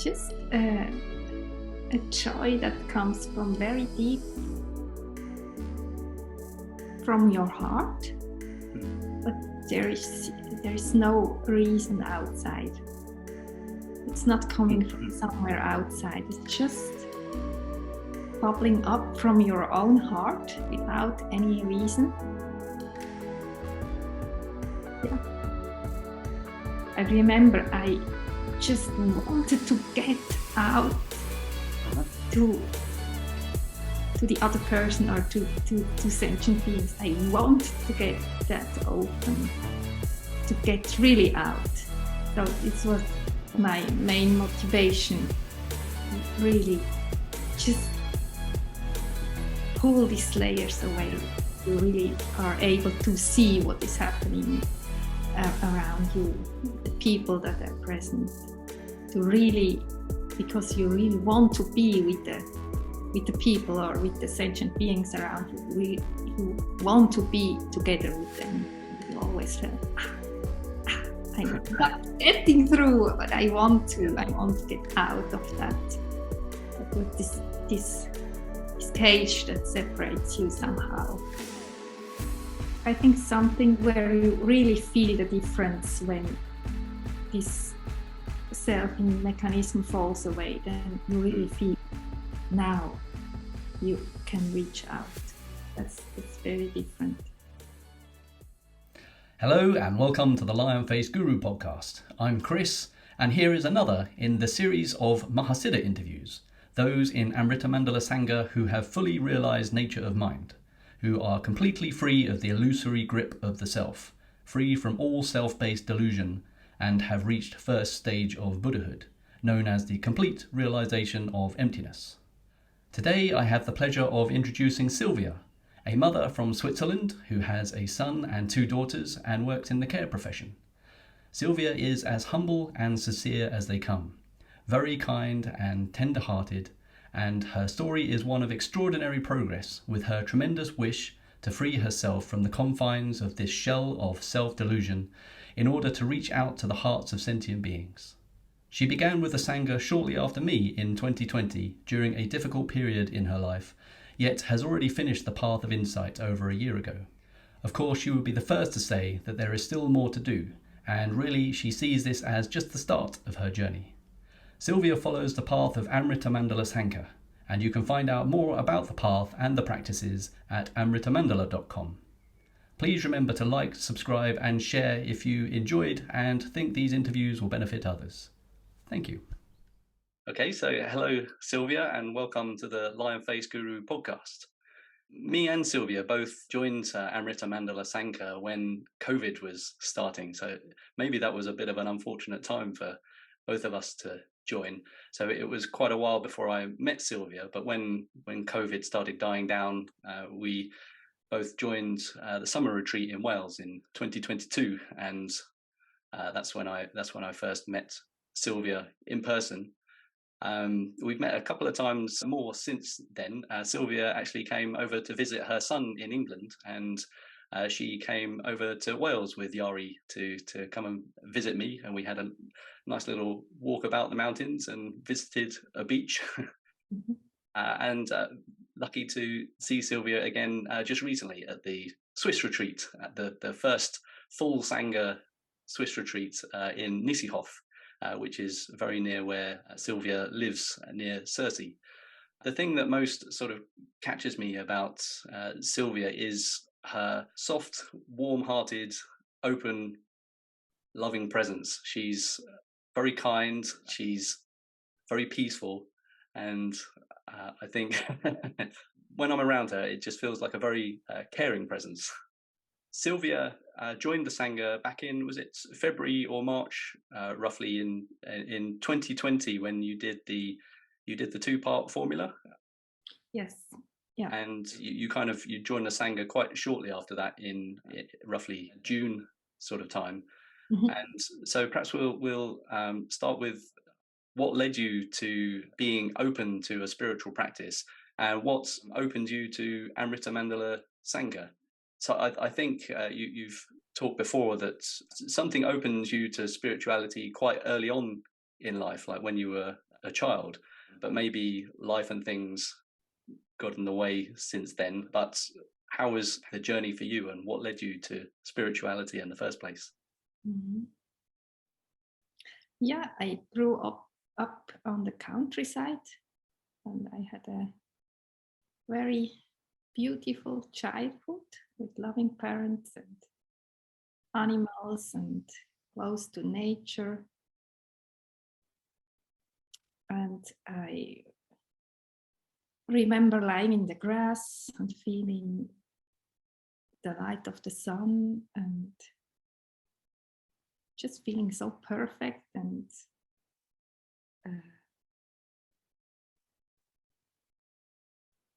just a joy that comes from very deep from your heart, but there is no reason outside. It's not coming from somewhere outside. It's just bubbling up from your own heart without any reason. Yeah. I remember I just wanted to get out to the other person or to sentient beings. I wanted to get that open, to get really out. So this was my main motivation, really just pull these layers away. You really are able to see what is happening around you, the people that are present, to really, because you really want to be with the people or with the sentient beings around you. You want to be together with them. You always feel, I'm not getting through, but I want to get out of that. With this cage that separates you somehow. I think something where you really feel the difference when this selfing mechanism falls away, then you really feel now you can reach out. It's very different. Hello and welcome to the Lion Face Guru podcast. I'm Chris, and here is another in the series of Mahasiddha Interviews, those in Amrita Mandala Sangha who have fully realised nature of mind, who are completely free of the illusory grip of the self, free from all self-based delusion, and have reached first stage of Buddhahood, known as the complete realisation of emptiness. Today I have the pleasure of introducing Silvia, a mother from Switzerland who has a son and 2 daughters and works in the care profession. Silvia is as humble and sincere as they come, very kind and tender-hearted, and her story is one of extraordinary progress with her tremendous wish to free herself from the confines of this shell of self-delusion in order to reach out to the hearts of sentient beings. She began with the Sangha shortly after me in 2020 during a difficult period in her life, yet has already finished the path of insight over a year ago. Of course, she would be the first to say that there is still more to do, and really she sees this as just the start of her journey. Silvia follows the path of Amrita Mandala Sangha, and you can find out more about the path and the practices at amritamandala.com. Please remember to like, subscribe and share if you enjoyed and think these interviews will benefit others. Thank you. Okay, so hello Silvia and welcome to the Lion Face Guru podcast. Me and Silvia both joined Amrita Mandala Sangha when COVID was starting, so maybe that was a bit of an unfortunate time for both of us to join. So it was quite a while before I met Silvia, but when COVID started dying down, we both joined the summer retreat in Wales in 2022, and that's when I first met Silvia in person. We've met a couple of times more since then. Silvia actually came over to visit her son in England, and she came over to Wales with Yari to come and visit me, and we had a nice little walk about the mountains and visited a beach. And lucky to see Silvia again just recently at the Swiss retreat, at the first full Sangha Swiss retreat in Nissehof, which is very near where Silvia lives, near Cersei. The thing that most sort of catches me about Silvia is her soft, warm-hearted, open, loving presence. She's very kind, she's very peaceful, and I think when I'm around her, it just feels like a very caring presence. Silvia joined the Sangha back in, was it February or March, roughly in 2020 when you did the 2-part formula? Yes. Yeah. And you joined the Sangha quite shortly after that in roughly June sort of time. Mm-hmm. And so perhaps we'll start with what led you to being open to a spiritual practice and what opened you to Amrita Mandala Sangha. So I think you've talked before that something opened you to spirituality quite early on in life, like when you were a child, but maybe life and things got in the way since then. But how was the journey for you, and what led you to spirituality in the first place? Mhm. Yeah, I grew up on the countryside, and I had a very beautiful childhood with loving parents and animals and close to nature. And I remember lying in the grass and feeling the light of the sun and just feeling so perfect, and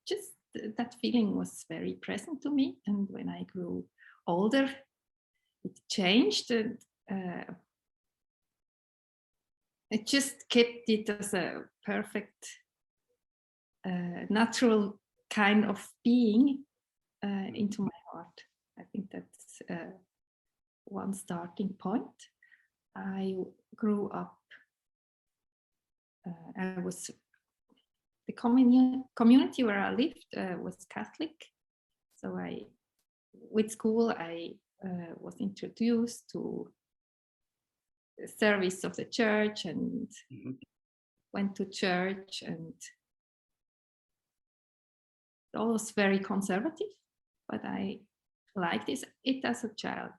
just that feeling was very present to me. And when I grew older, it changed, and it just kept it as a perfect, natural kind of being into my heart. I think that's one starting point. I grew up, I was, the community where I lived was Catholic. So with school, I was introduced to the service of the church and went to church, and it was very conservative, but I liked it as a child.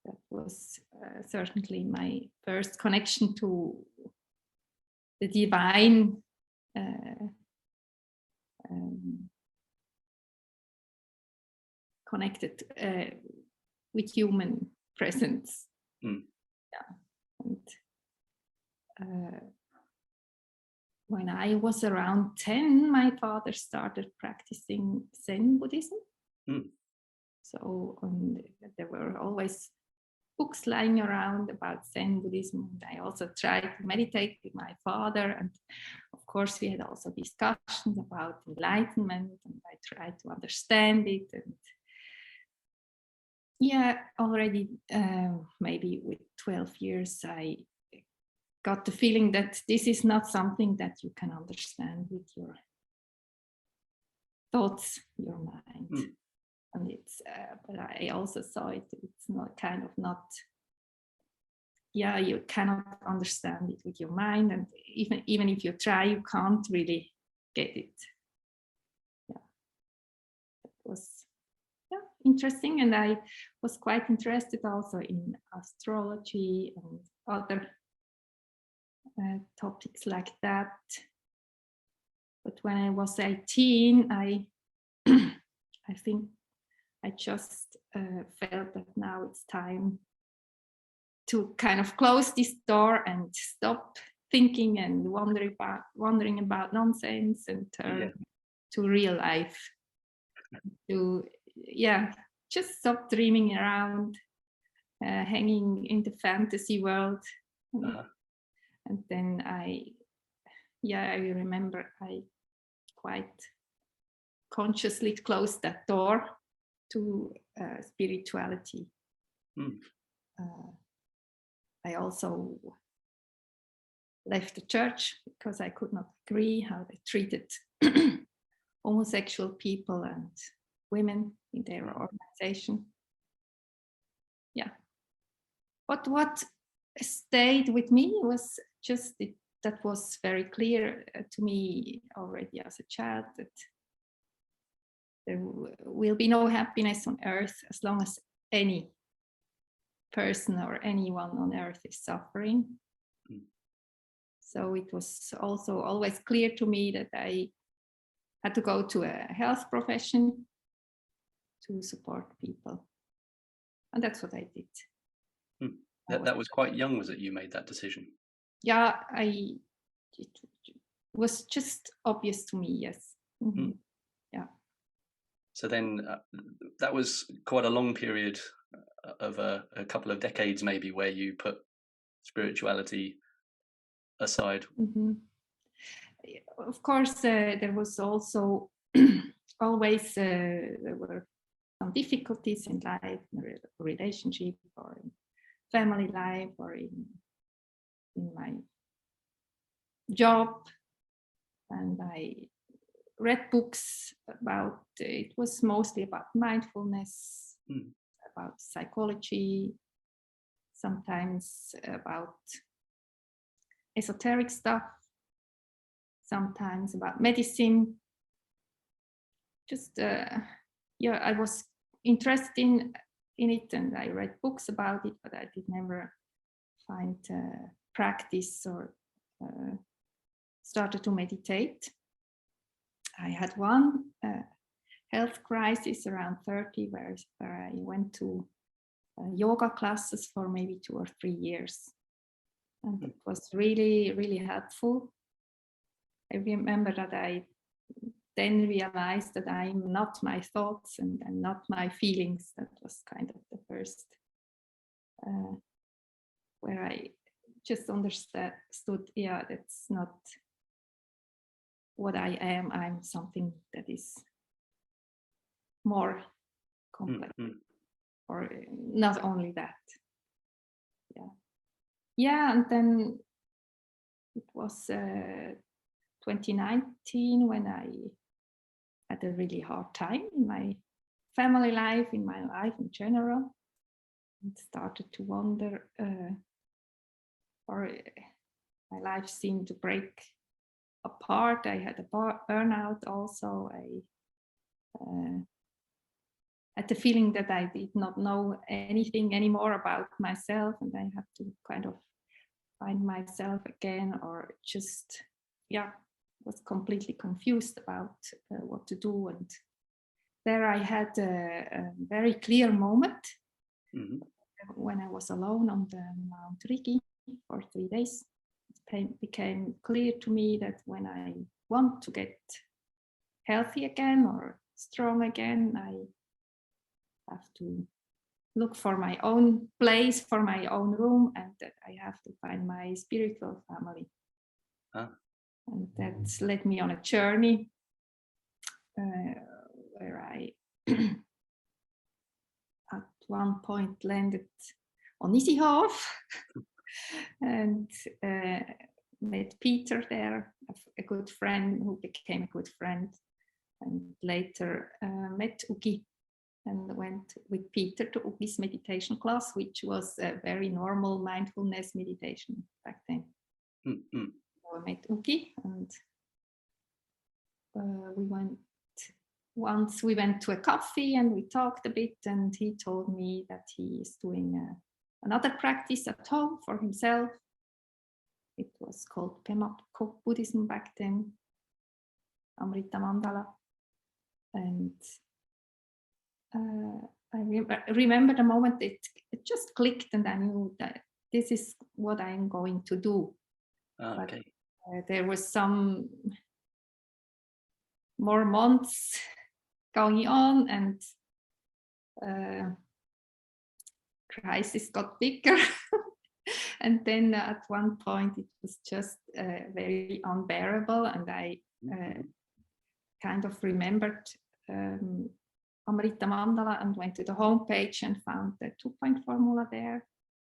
That was certainly my first connection to the divine, connected with human presence. Yeah. And when I was around 10, my father started practicing Zen Buddhism. So there were always books lying around about Zen Buddhism. And I also tried to meditate with my father. And of course, we had also discussions about enlightenment, and I tried to understand it. And yeah, already maybe with 12 years, I got the feeling that this is not something that you can understand with your thoughts, your mind. And it's, but I also saw it's not kind of not, yeah, you cannot understand it with your mind. And even if you try, you can't really get it. Yeah, that was interesting. And I was quite interested also in astrology and other topics like that. But when I was 18, I think I just felt that now it's time to kind of close this door and stop thinking and wondering about nonsense and turn to real life. To just stop dreaming around, hanging in the fantasy world. And then I remember I quite consciously closed that door to spirituality. I also left the church because I could not agree how they treated homosexual people and women in their organization. Yeah. But what stayed with me was just that was very clear to me already as a child, that there will be no happiness on earth as long as any person or anyone on earth is suffering. So it was also always clear to me that I had to go to a health profession to support people. And that's what I did. That was quite young, was it, you made that decision? Yeah, it was just obvious to me, yes. Yeah. So then that was quite a long period of a couple of decades maybe, where you put spirituality aside. Of course, there was also always, there were some difficulties in life, in relationship or in family life or in my job, and I read books about, it was mostly about mindfulness, about psychology, sometimes about esoteric stuff, sometimes about medicine. Just, I was interested in it, and I read books about it, but I did never find practice or started to meditate. I had one health crisis around 30 where I went to yoga classes for maybe 2 or 3 years. And it was really, really helpful. I remember that I then realized that I'm not my thoughts and I'm not my feelings. That was kind of the first where I just understood, that's not what I am. I'm something that is more complex, or not only that. And then it was 2019 when I had a really hard time in my family life, in my life in general, and started to wonder, or my life seemed to break apart. I had a burnout also. I had the feeling that I did not know anything anymore about myself, and I had to kind of find myself again, or just, was completely confused about what to do. And there I had a very clear moment when I was alone on the Mount Rigi for 3 days. It became clear to me that when I want to get healthy again or strong again, I have to look for my own place, for my own room, and that I have to find my spiritual family. And that led me on a journey where I at one point landed on Nisihov and met Peter there, a good friend who became a good friend, and later met Ugi and went with Peter to Ugi's meditation class, which was a very normal mindfulness meditation back then. So I met Ugi, and we went to a coffee and we talked a bit, and he told me that he is doing another practice at home for himself. It was called Pema Buddhism back then, Amrita Mandala. And I remember the moment it just clicked, and I knew that this is what I'm going to do. Okay. But there was some more months going on, and crisis got bigger. And then at one point it was just very unbearable, and I kind of remembered Amrita Mandala and went to the homepage and found the 2-point formula there,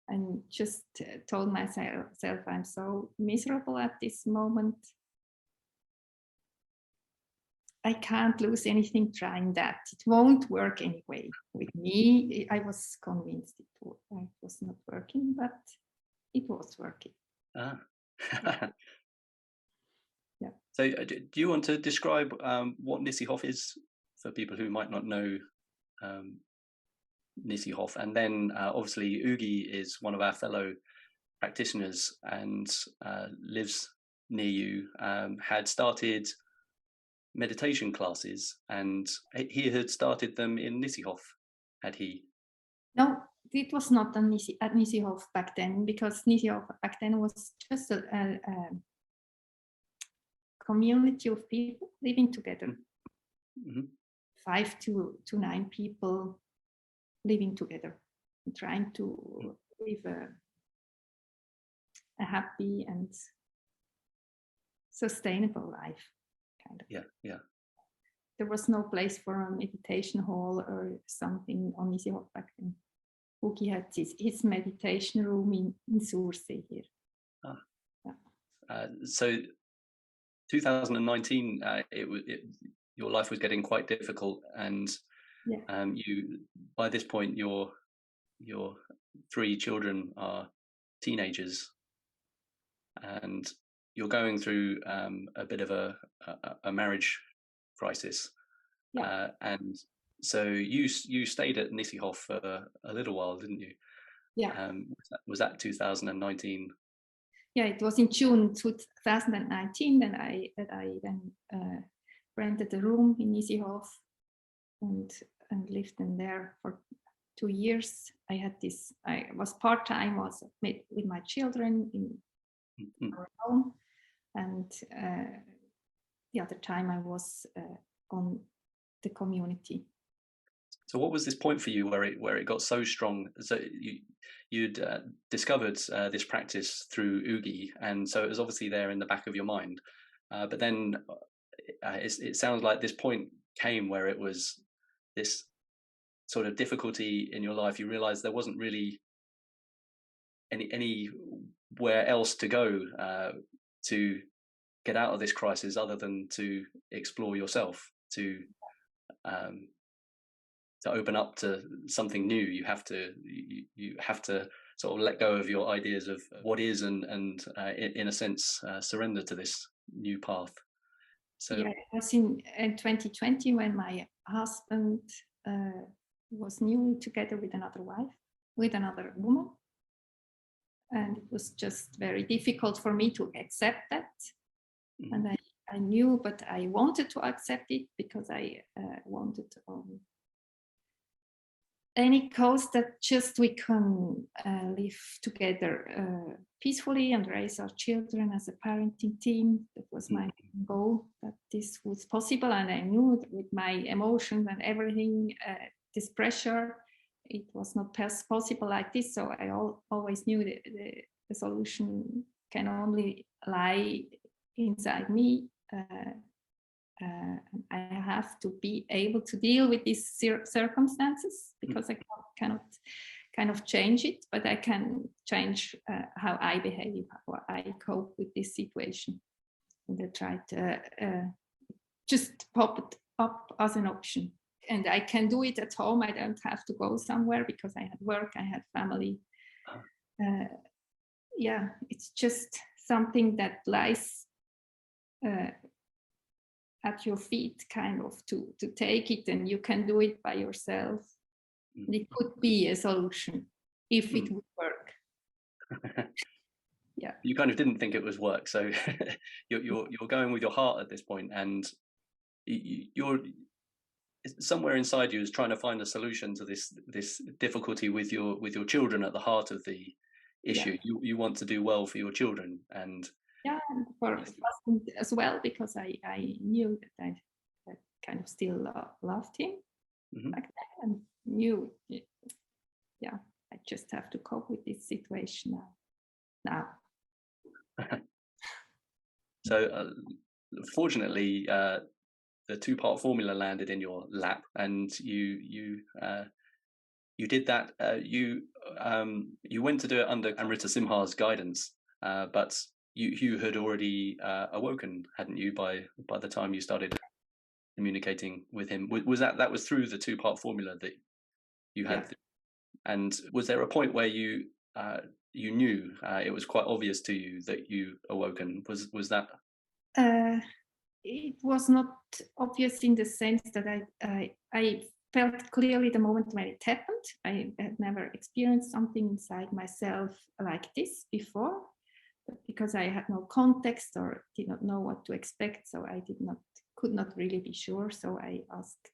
and just told myself, I'm so miserable at this moment. I can't lose anything trying that. It won't work anyway with me. I was convinced it was not working, but it was working. Yeah. So do you want to describe what Nisihov is for people who might not know Nisihov? And then obviously Ugi is one of our fellow practitioners and lives near you, had started meditation classes, and he had started them in Nisihov, had he? No, it was not at Nisihov back then, because Nisihov back then was just a community of people living together. 5 to 9 people living together, trying to live a happy and sustainable life, kind of. Yeah. There was no place for a meditation hall or something on Nisihov back then. Ugi had his meditation room in Sursee here. Yeah. So 2019, your life was getting quite difficult, and you, by this point, your 3 children are teenagers, and you're going through a bit of a marriage crisis. And so you stayed at Nissehoff for a little while, didn't you? Yeah. Was that 2019? Yeah, it was in June 2019 that I then rented a room in Nissehoff and lived in there for 2 years. I was part-time, was with my children in our home, and the other time I was on the community. So what was this point for you where it got so strong? So you'd discovered this practice through Ugi, and so it was obviously there in the back of your mind. But then it sounds like this point came where it was this sort of difficulty in your life. You realized there wasn't really anywhere else to go to get out of this crisis other than to explore yourself, to open up to something new. You have to sort of let go of your ideas of what is, and in a sense surrender to this new path. So yeah, it was in 2020 when my husband was newly together with another woman, and it was just very difficult for me to accept that. And I knew, but I wanted to accept it because I wanted any cause that just we can live together peacefully and raise our children as a parenting team. That was my goal, that this was possible. And I knew that with my emotions and everything, this pressure, it was not possible like this. So I always knew that the solution can only lie inside me. I have to be able to deal with these circumstances, because I cannot kind of change it, but I can change how I behave, how I cope with this situation. And I try to just pop it up as an option. And I can do it at home. I don't have to go somewhere because I had work, I had family. Yeah, it's just something that lies at your feet, kind of, to take it, and you can do it by yourself. It could be a solution if it would work. Yeah, you kind of didn't think it was work, so you're going with your heart at this point, and you're somewhere inside you is trying to find a solution to this difficulty with your children at the heart of the issue. You want to do well for your children, and and for husband as well, because I knew that I kind of still loved him back then, and knew, I just have to cope with this situation now. So fortunately, the 2-part formula landed in your lap, and you did that. You went to do it under Amrita Simha's guidance, but you had already awoken, hadn't you, by the time you started communicating with him? Was that was through the 2-part formula that you had? And was there a point where you knew it was quite obvious to you that you awoken? Was that? It was not obvious in the sense that I felt clearly the moment when it happened. I had never experienced something inside myself like this before, but because I had no context or did not know what to expect, so I could not really be sure. So I asked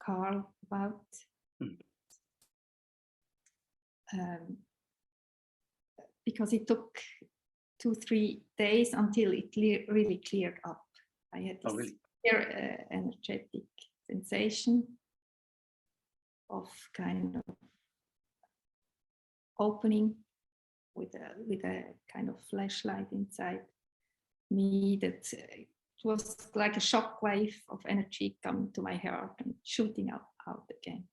Carl about because it took 2-3 days until it really cleared up. I had this clear, energetic sensation of kind of opening with a kind of flashlight inside me, that it was like a shock wave of energy coming to my heart and shooting out again.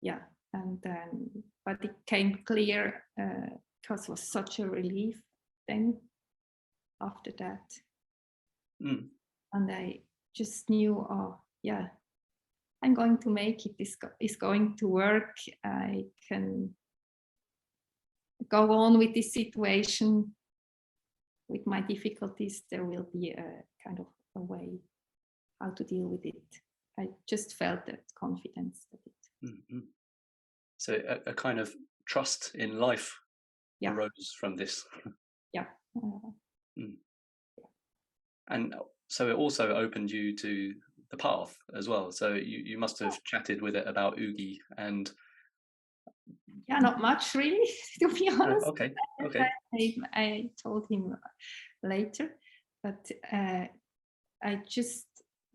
Yeah, and then, but it came clear because it was such a relief then after that. And I just knew, oh yeah, I'm going to make it. This is going to work. I can go on with this situation. With my difficulties, there will be a kind of a way how to deal with it. I just felt that confidence. So a kind of trust in life arose from this. Yeah. And so it also opened you to the path as well. So you must have chatted with it about Oogie and... Yeah, not much really, to be honest. Okay. I told him later, but I just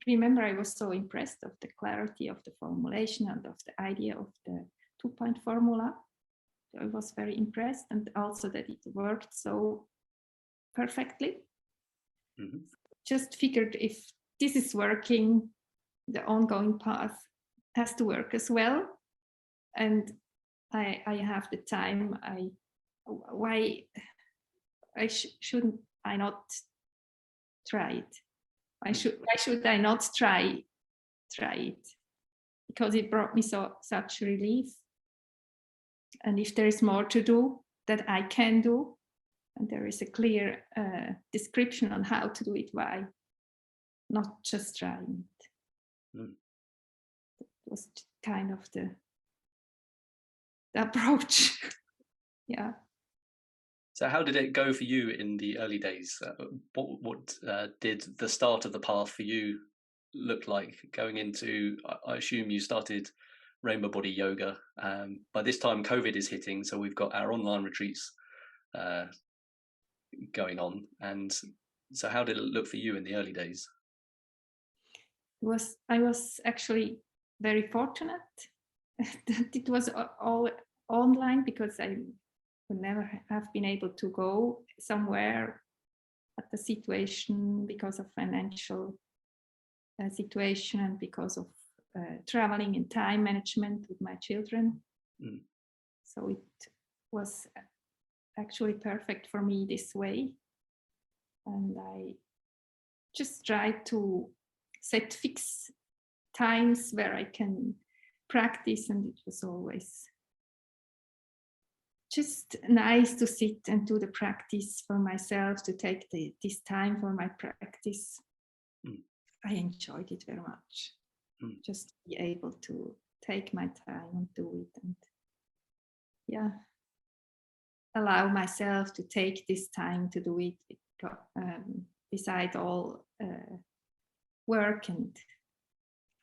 remember I was so impressed of the clarity of the formulation and of the idea of the 2-point formula. I was very impressed, and also that it worked so perfectly. Just figured if this is working, the ongoing path has to work as well. And I have the time. Why shouldn't I not try it? Why should I not try it? Because it brought me such relief. And if there is more to do that I can do, and there is a clear description on how to do it, why not just trying it? It was kind of the approach. Yeah. So how did it go for you in the early days? What did the start of the path for you look like going into? I assume you started Rainbow Body Yoga. By this time, COVID is hitting, so we've got our online retreats going on. And so how did it look for you in the early days? I was actually very fortunate that it was all online, because I would never have been able to go somewhere at the situation because of financial situation and because of traveling and time management with my children. So it was actually perfect for me this way. And I just tried to set fixed times where I can practice, and it was always just nice to sit and do the practice for myself, to take this time for my practice. I enjoyed it very much. Just to be able to take my time and do it, and allow myself to take this time to do it, beside all work and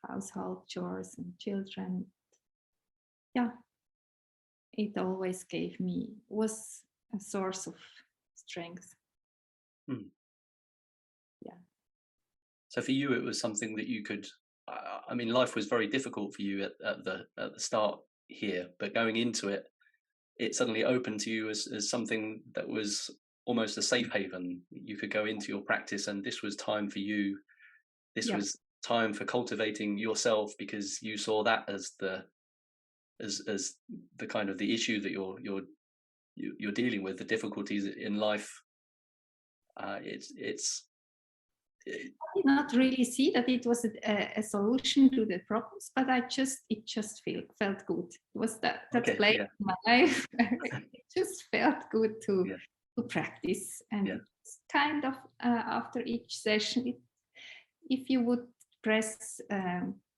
household chores and children. It always was a source of strength. So for you, it was something that you could, I mean, life was very difficult for you at the start here, but going into it, it suddenly opened to you as something that was almost a safe haven. You could go into your practice, and this was time for you. This was time for cultivating yourself, because you saw that as the kind of the issue that you're dealing with, the difficulties in life. I did not really see that it was a solution to the problems, but it just felt good. It was that place in my life. It just felt good to practice, and it's kind of after each session, if you would press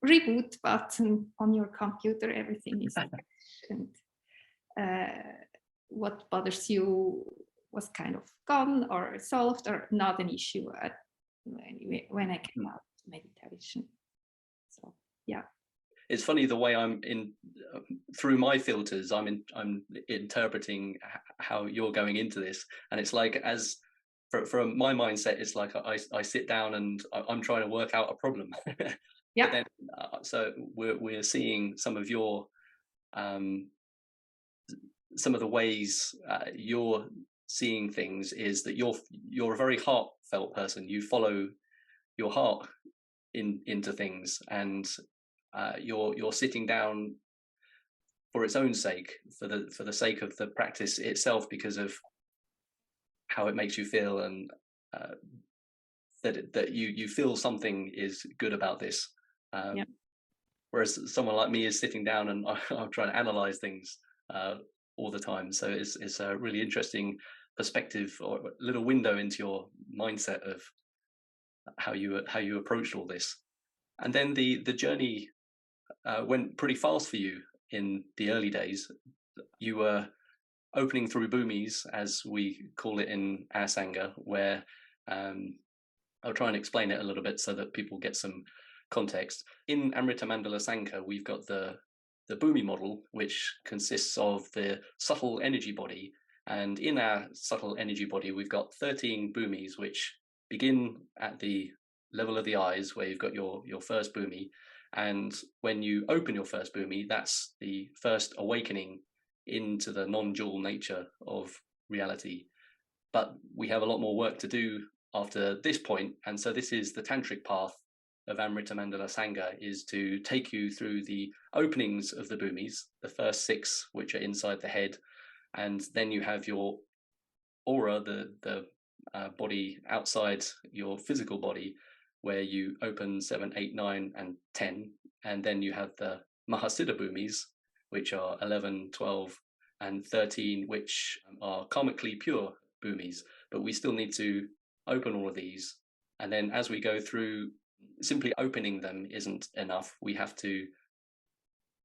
reboot button on your computer, everything is fresh, and what bothers you was kind of gone or solved, or not an issue when I came out of meditation. So it's funny the way I'm in through my filters. I'm interpreting how you're going into this, and it's like, as from my mindset, it's like I sit down and I'm trying to work out a problem. But then, so we're seeing some of your some of the ways you're seeing things is that you're a very heartfelt person. You follow your heart into things, and you're sitting down for its own sake, for the sake of the practice itself, because of how it makes you feel, and that you feel something is good about this. Yeah. Whereas someone like me is sitting down and I'm trying to analyze things all the time. So it's a really interesting perspective, or a little window into your mindset of how you approached all this. And then the journey went pretty fast for you in the early days. You were opening through bhumis, as we call it in our Sangha, where I'll try and explain it a little bit so that people get some context. In Amrita Mandala Sangha, we've got the bhumi model, which consists of the subtle energy body. And in our subtle energy body, we've got 13 bhumis, which begin at the level of the eyes, where you've got your first bhumi. And when you open your first bhumi, that's the first awakening into the non-dual nature of reality. But we have a lot more work to do after this point. And so this is the tantric path of Amrita Mandala Sangha, is to take you through the openings of the bhumis, the first 6, which are inside the head. And then you have your aura, the body outside your physical body, where you open 7, 8, 9, and 10. And then you have the Mahasiddha bhumis, which are 11, 12, and 13, which are karmically pure bhumis. But we still need to open all of these. And then as we go through, simply opening them isn't enough. We have to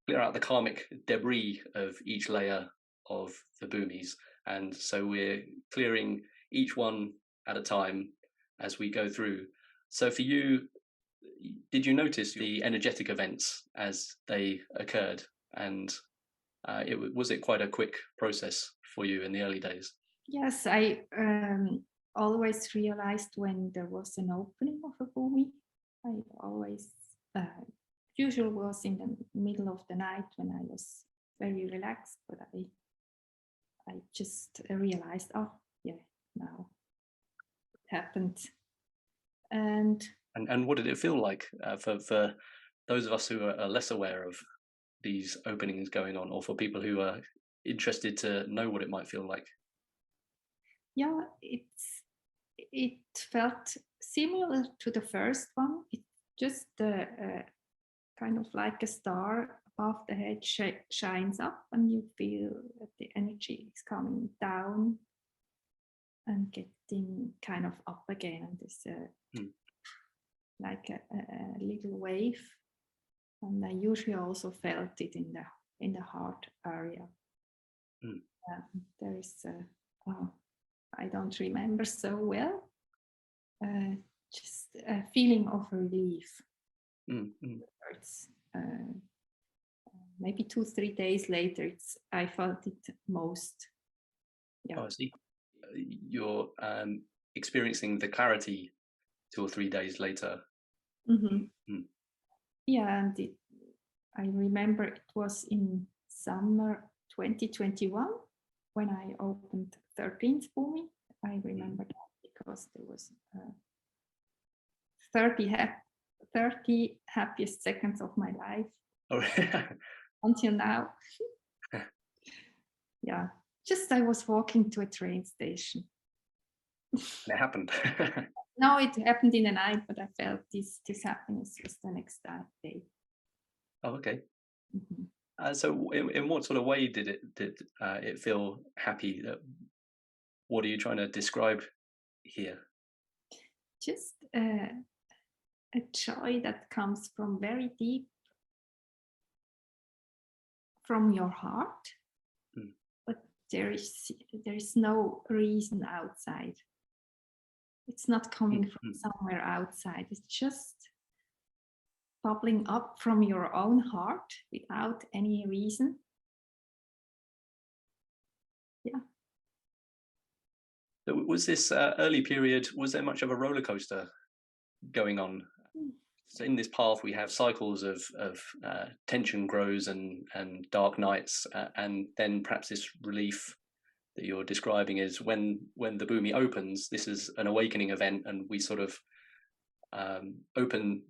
clear out the karmic debris of each layer of the bhumis. And so we're clearing each one at a time as we go through. So for you, did you notice the energetic events as they occurred? And was it quite a quick process for you in the early days? Yes, I always realized when there was an opening of a bhumi. I always, usual was in the middle of the night when I was very relaxed, but I just realized, oh yeah, now it happened. And what did it feel like for those of us who are less aware of these openings going on, or for people who are interested to know what it might feel like? Yeah, it felt similar to the first one. It just kind of like a star above the head shines up, and you feel that the energy is coming down and getting kind of up again. And this like a little wave. And I usually also felt it in the heart area. There is I don't remember so well. Just a feeling of relief. It's, maybe 2-3 days later, I felt it most. Yeah. Oh, I see. You're experiencing the clarity 2 or 3 days later. Yeah, and I remember it was in summer 2021 when I opened 13th bhumi. I remember that because there was 30 happiest seconds of my life until now. Yeah, just I was walking to a train station. And it happened. No, it happened in the night, but I felt this happiness was the next day. Oh, okay. So in what sort of way did it feel happy? What are you trying to describe here? Just a joy that comes from very deep from your heart, but there is no reason outside. It's not coming from somewhere outside. It's just bubbling up from your own heart without any reason. Yeah. So was this early period, was there much of a roller coaster going on? So in this path, we have cycles of tension grows and dark nights, and then perhaps this relief that you're describing is when the bhumi opens. This is an awakening event, and we sort of open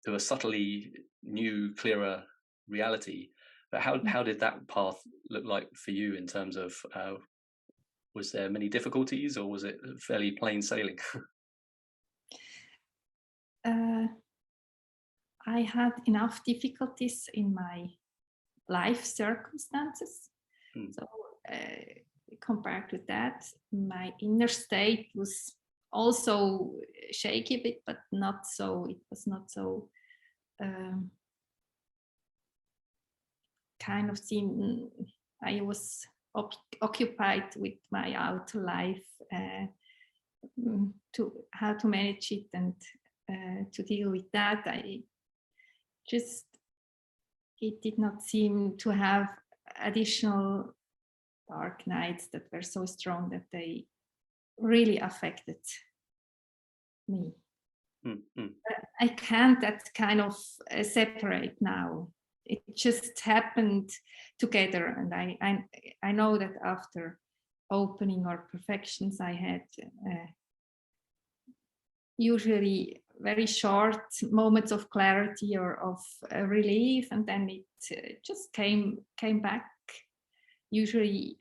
to a subtly new, clearer reality. But how did that path look like for you in terms of was there many difficulties, or was it fairly plain sailing? I had enough difficulties in my life circumstances. So compared to that, my inner state was also shaky a bit, but not so, it was not so kind of seen. I was occupied with my outer life, to how to manage it and to deal with that. It did not seem to have additional dark nights that were so strong that they really affected me. Mm-hmm. I can't that kind of separate now. It just happened together, and I know that after opening or perfections, I had usually very short moments of clarity or of relief, and then it just came back. Usually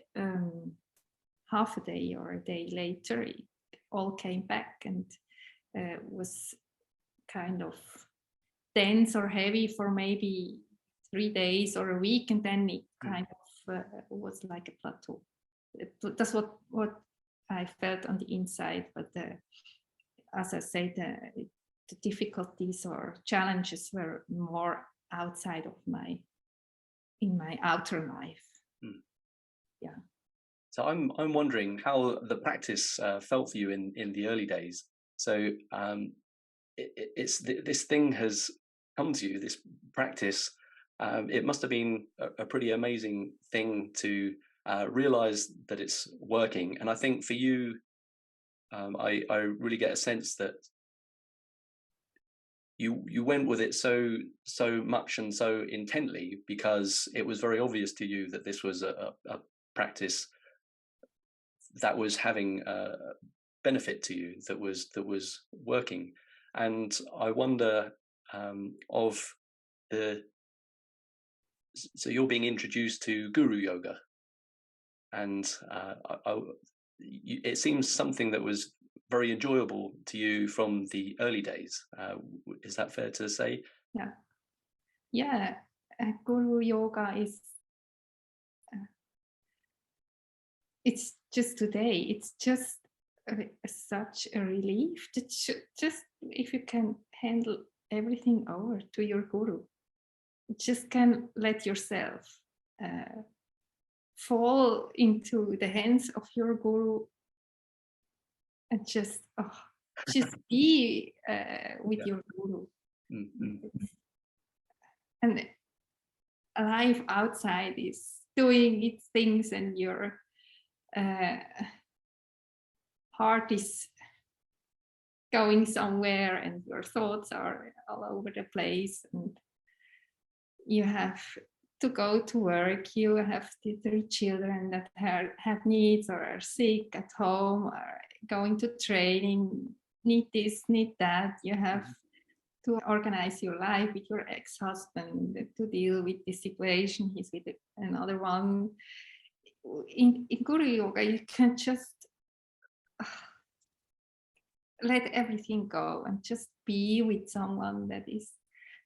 half a day or a day later, it all came back and was kind of dense or heavy for maybe 3 days or a week, and then it kind of was like a plateau. That's what I felt on the inside. But as I said, the difficulties or challenges were more outside of in my outer life. Yeah. So I'm wondering how the practice felt for you in the early days. So this thing has come to you, this practice. It must have been a pretty amazing thing to realize that it's working. And I think for you, I really get a sense that you went with it so much and so intently, because it was very obvious to you that this was a practice that was having a benefit to you, that was working. And I wonder so you're being introduced to Guru Yoga, and it seems something that was very enjoyable to you from the early days. Is that fair to say? Yeah. Guru Yoga is it's just today. It's just such a relief that just if you can handle everything over to your guru, just can let yourself fall into the hands of your guru and just be with your guru. Mm-hmm. And life outside is doing its things, and your heart is going somewhere, and your thoughts are all over the place, and you have to go to work. You have the 3 children that have needs or are sick at home, or going to training, need this, need that. You have to organize your life with your ex-husband, to deal with this situation. He's with another one. In Guru Yoga, you can just let everything go and just be with someone that is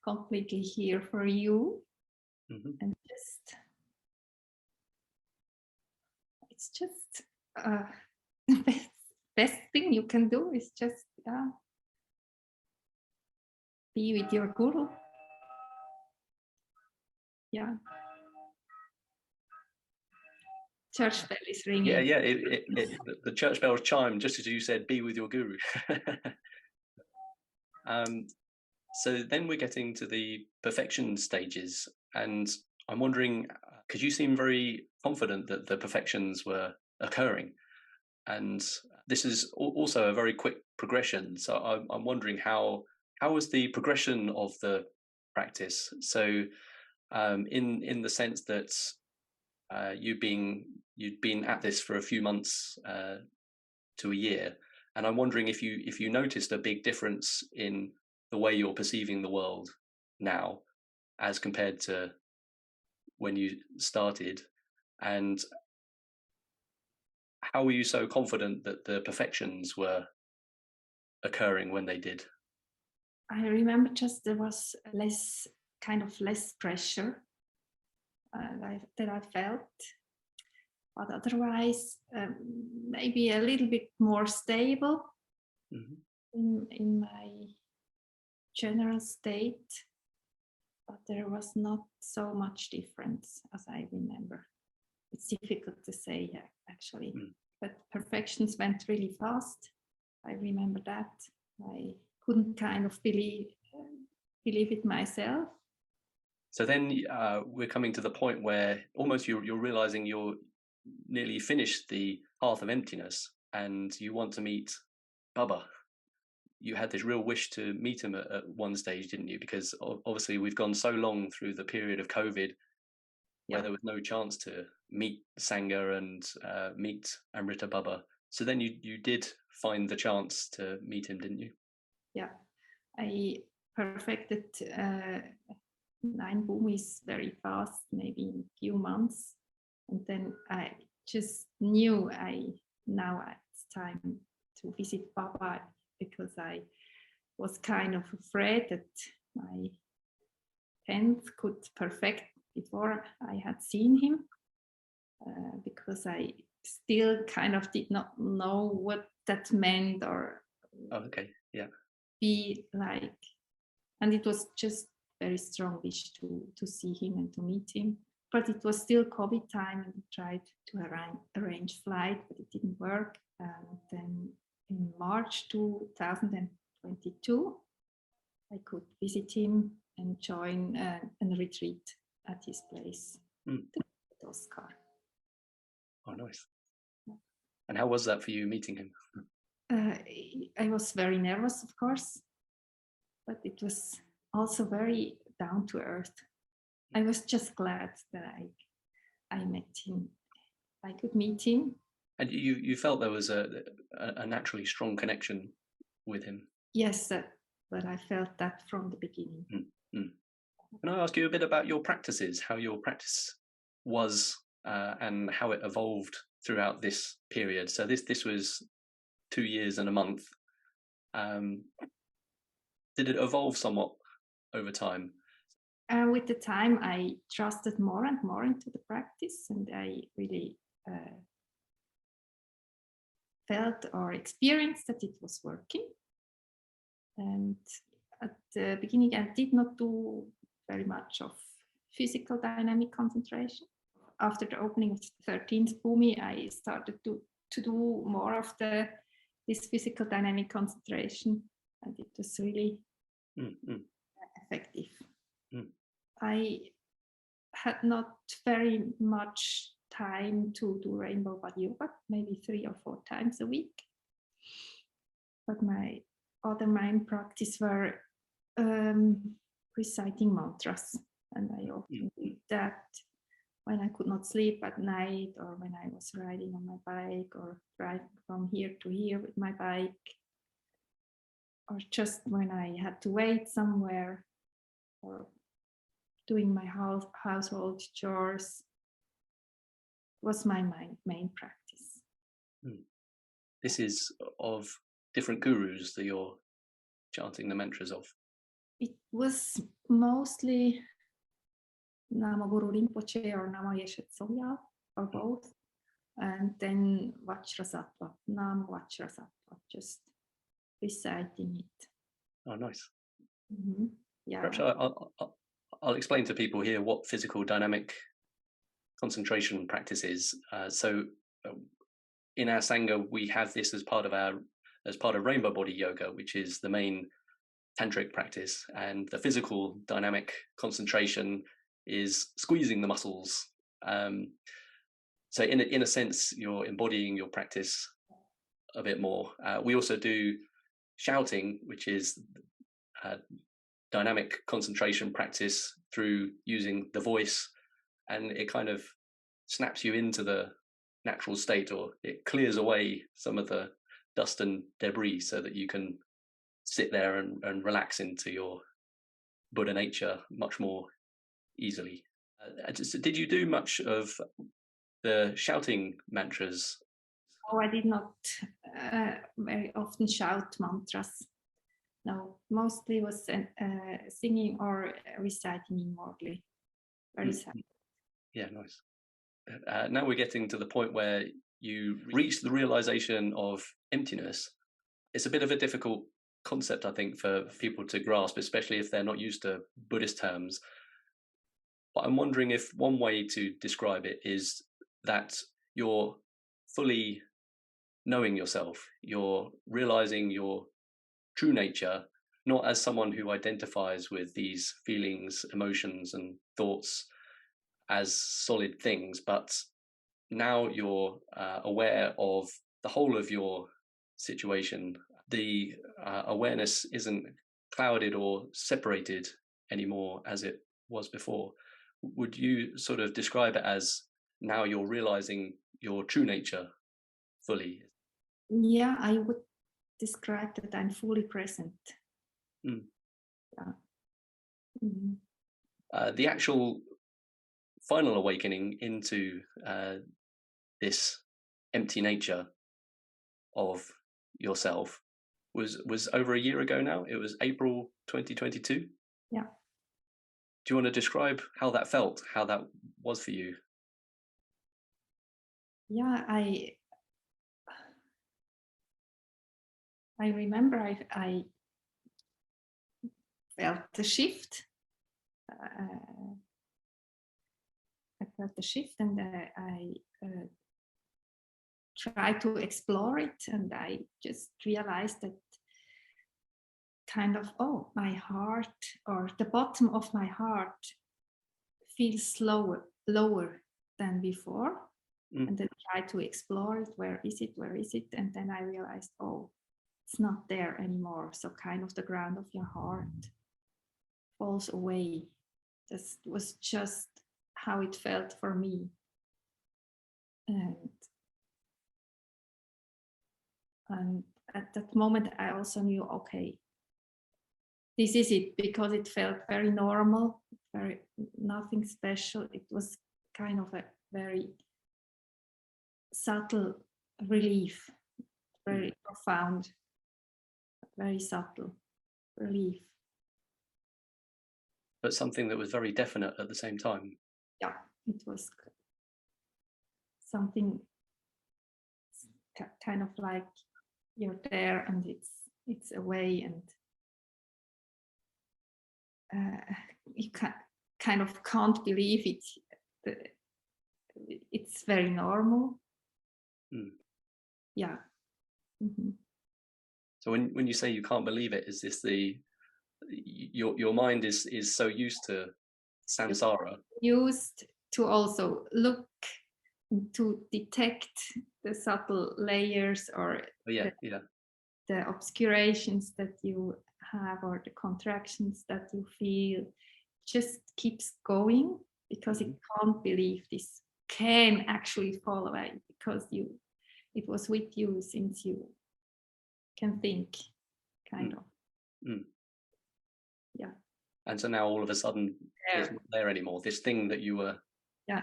completely here for you. Mm-hmm. And it's just the best thing you can do is just be with your guru. Yeah. Church bell is ringing. Yeah. The church bells chime just as you said, be with your guru. So then we're getting to the perfection stages, and I'm wondering, because you seem very confident that the perfections were occurring, and this is also a very quick progression. So I'm wondering how was the progression of the practice? So in the sense that you'd been at this for a few months to a year, and I'm wondering if you noticed a big difference in the way you're perceiving the world now as compared to when you started, and how were you so confident that the perfections were occurring when they did? I remember just there was less pressure that I felt, but otherwise maybe a little bit more stable in my general state, but there was not so much difference as I remember. It's difficult to say actually, but perfections went really fast. I remember that. I couldn't kind of believe it myself. So then we're coming to the point where almost you're realizing you're nearly finished the path of emptiness and you want to meet Baba. You had this real wish to meet him at one stage, didn't you? Because obviously we've gone so long through the period of COVID where there was no chance to meet Sangha and meet Amrita Baba. So then you did find the chance to meet him, didn't you? Yeah, I perfected 9 bhumis very fast, maybe in a few months. And then I just knew now it's time to visit Baba, because I was kind of afraid that my 10th could perfect before I had seen him, because I still kind of did not know what that meant or be like. And it was just very strong wish to see him and to meet him. But it was still COVID time, and I tried to arrange flight, but it didn't work. And then in March 2022, I could visit him and join a retreat at his place, Oscar. Oh, nice. And how was that for you, meeting him? I was very nervous, of course, but it was also very down to earth. I was just glad that I met him. I could meet him. And you felt there was a naturally strong connection with him? Yes, but I felt that from the beginning. Can I ask you a bit about your practices, how your practice was and how it evolved throughout this period? So this was 2 years and a month. Did it evolve somewhat over time? With the time, I trusted more and more into the practice, and I really felt or experienced that it was working. And at the beginning, I did not do very much of physical dynamic concentration. After the opening of the 13th bhumi, I started to do more of this physical dynamic concentration, and it was really effective. I had not very much time to do rainbow body yoga, maybe 3 or 4 times a week. But my other main practice were reciting mantras, and I often did that when I could not sleep at night, or when I was riding on my bike, or driving from here to here with my bike, or just when I had to wait somewhere, or doing my household chores. Was my main practice. This is of different gurus that you're chanting the mantras of? It was mostly Nama Guru Rinpoche or Nama Yeshe Tsogyal, or both, and then Vajrasattva, Nam Vajrasattva, just reciting it. Oh, nice. Yeah. Perhaps I'll explain to people here what physical dynamic concentration practice is. So in our Sangha, we have this as part of rainbow body yoga, which is the main tantric practice, and the physical dynamic concentration is squeezing the muscles. So in a sense, you're embodying your practice a bit more. We also do shouting, which is dynamic concentration practice through using the voice, and it kind of snaps you into the natural state, or it clears away some of the dust and debris so that you can sit there and relax into your Buddha nature much more easily. Did you do much of the shouting mantras? Oh, I did not very often shout mantras. No, mostly was singing or reciting inwardly. Very sad. Yeah, nice. Now we're getting to the point where you reach the realization of emptiness. It's a bit of a difficult concept, I think, for people to grasp, especially if they're not used to Buddhist terms. But I'm wondering if one way to describe it is that you're fully knowing yourself, you're realizing your true nature, not as someone who identifies with these feelings, emotions, and thoughts as solid things, but now you're aware of the whole of your situation. The awareness isn't clouded or separated anymore as it was before. Would you sort of describe it as now you're realizing your true nature fully? Yeah, I would describe that I'm fully present. Mm. Yeah. Mm-hmm. The actual final awakening into this empty nature of yourself was over a year ago now. It was April 2022. Yeah. Do you want to describe how that felt, how that was for you? Yeah, I remember I felt the shift. I felt the shift, and I tried to explore it, and I just realized that kind of, oh, my heart, or the bottom of my heart, feels lower than before. And then try to explore it. Where is it? And then I realized, oh, it's not there anymore. So kind of the ground of your heart falls away. This was just how it felt for me. And at that moment, I also knew, okay, this is it, because it felt very normal, very nothing special. It was kind of a very subtle relief, very profound, very subtle relief. But something that was very definite at the same time. Yeah, it was something kind of like you're there and it's away, and you kind of can't believe it. It's very normal. Yeah. Mm-hmm. So when you say you can't believe it, is this your mind is so used to samsara? Used to also look to detect the subtle layers, or the obscurations that you have, or the contractions that you feel. Just keeps going, because it can't believe this can actually fall away, because it was with you since you can think, kind of. Yeah. And so now all of a sudden it's not there anymore, this thing that you were. Yeah.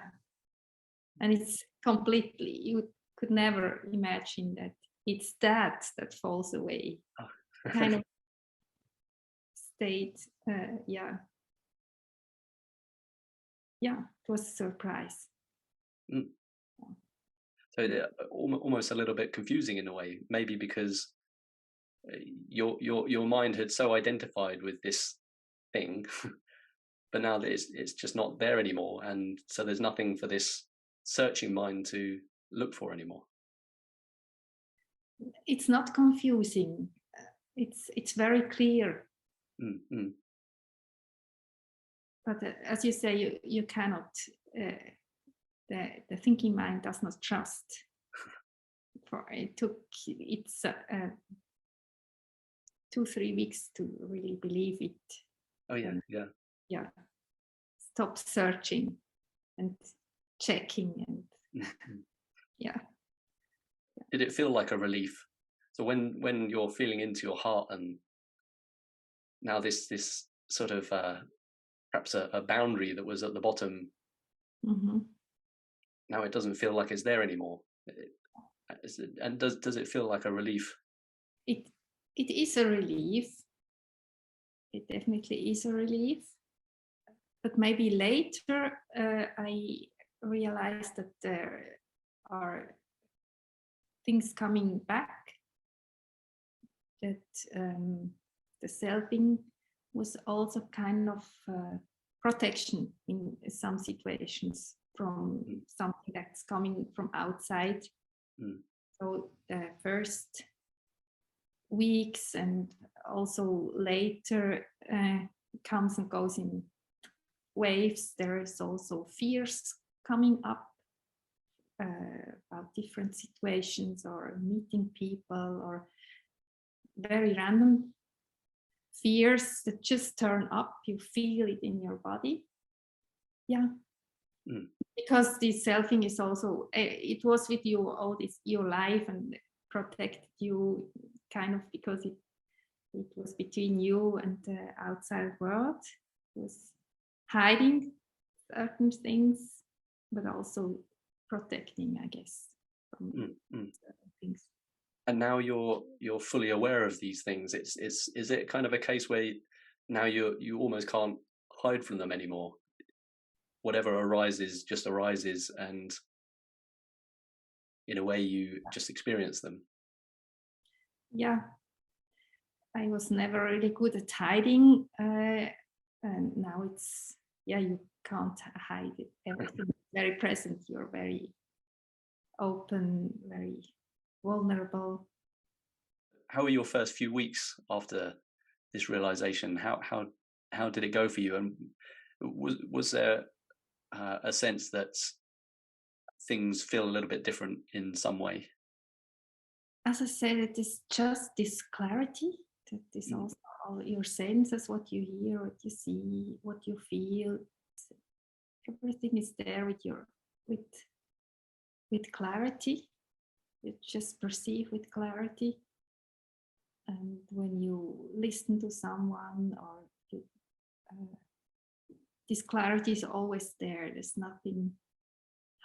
And it's completely, you could never imagine that it's that falls away. Kind of state. Yeah, it was a surprise. So almost a little bit confusing in a way, maybe because your mind had so identified with this thing, but now that it's just not there anymore, and so there's nothing for this searching mind to look for anymore. It's not confusing. It's very clear. But as you say, you cannot. The thinking mind does not trust. It's 2-3 weeks to really believe it. Oh yeah, yeah. Stop searching and checking, and yeah. Did it feel like a relief? So when you're feeling into your heart, and now this sort of perhaps a boundary that was at the bottom Mm-hmm. Now it doesn't feel like it's there anymore. And does it feel like a relief? It is a relief. It definitely is a relief. But maybe later I realized that there are things coming back, that the selfing was also kind of protection in some situations from something that's coming from outside. So the first weeks and also later comes and goes in waves. There is also fears coming up about different situations or meeting people, or very random fears that just turn up. You feel it in your body. Yeah. Because this selfing is also, it was with you all this your life and protected you, kind of, because it was between you and the outside world. It was hiding certain things, but also protecting, I guess, from certain things. And now you're fully aware of these things. Is it kind of a case where now you almost can't hide from them anymore? Whatever arises just arises, and in a way you just experience them. Yeah, I was never really good at hiding, and now it's, you can't hide it. Everything is very present. You're very open, very vulnerable. How were your first few weeks after this realization? How did it go for you? And was there a sense that things feel a little bit different in some way? As I said, it is just this clarity that is also all your senses, what you hear, what you see, what you feel. Everything is there with clarity. You just perceive with clarity. And when you listen to someone, or this clarity is always there. There's nothing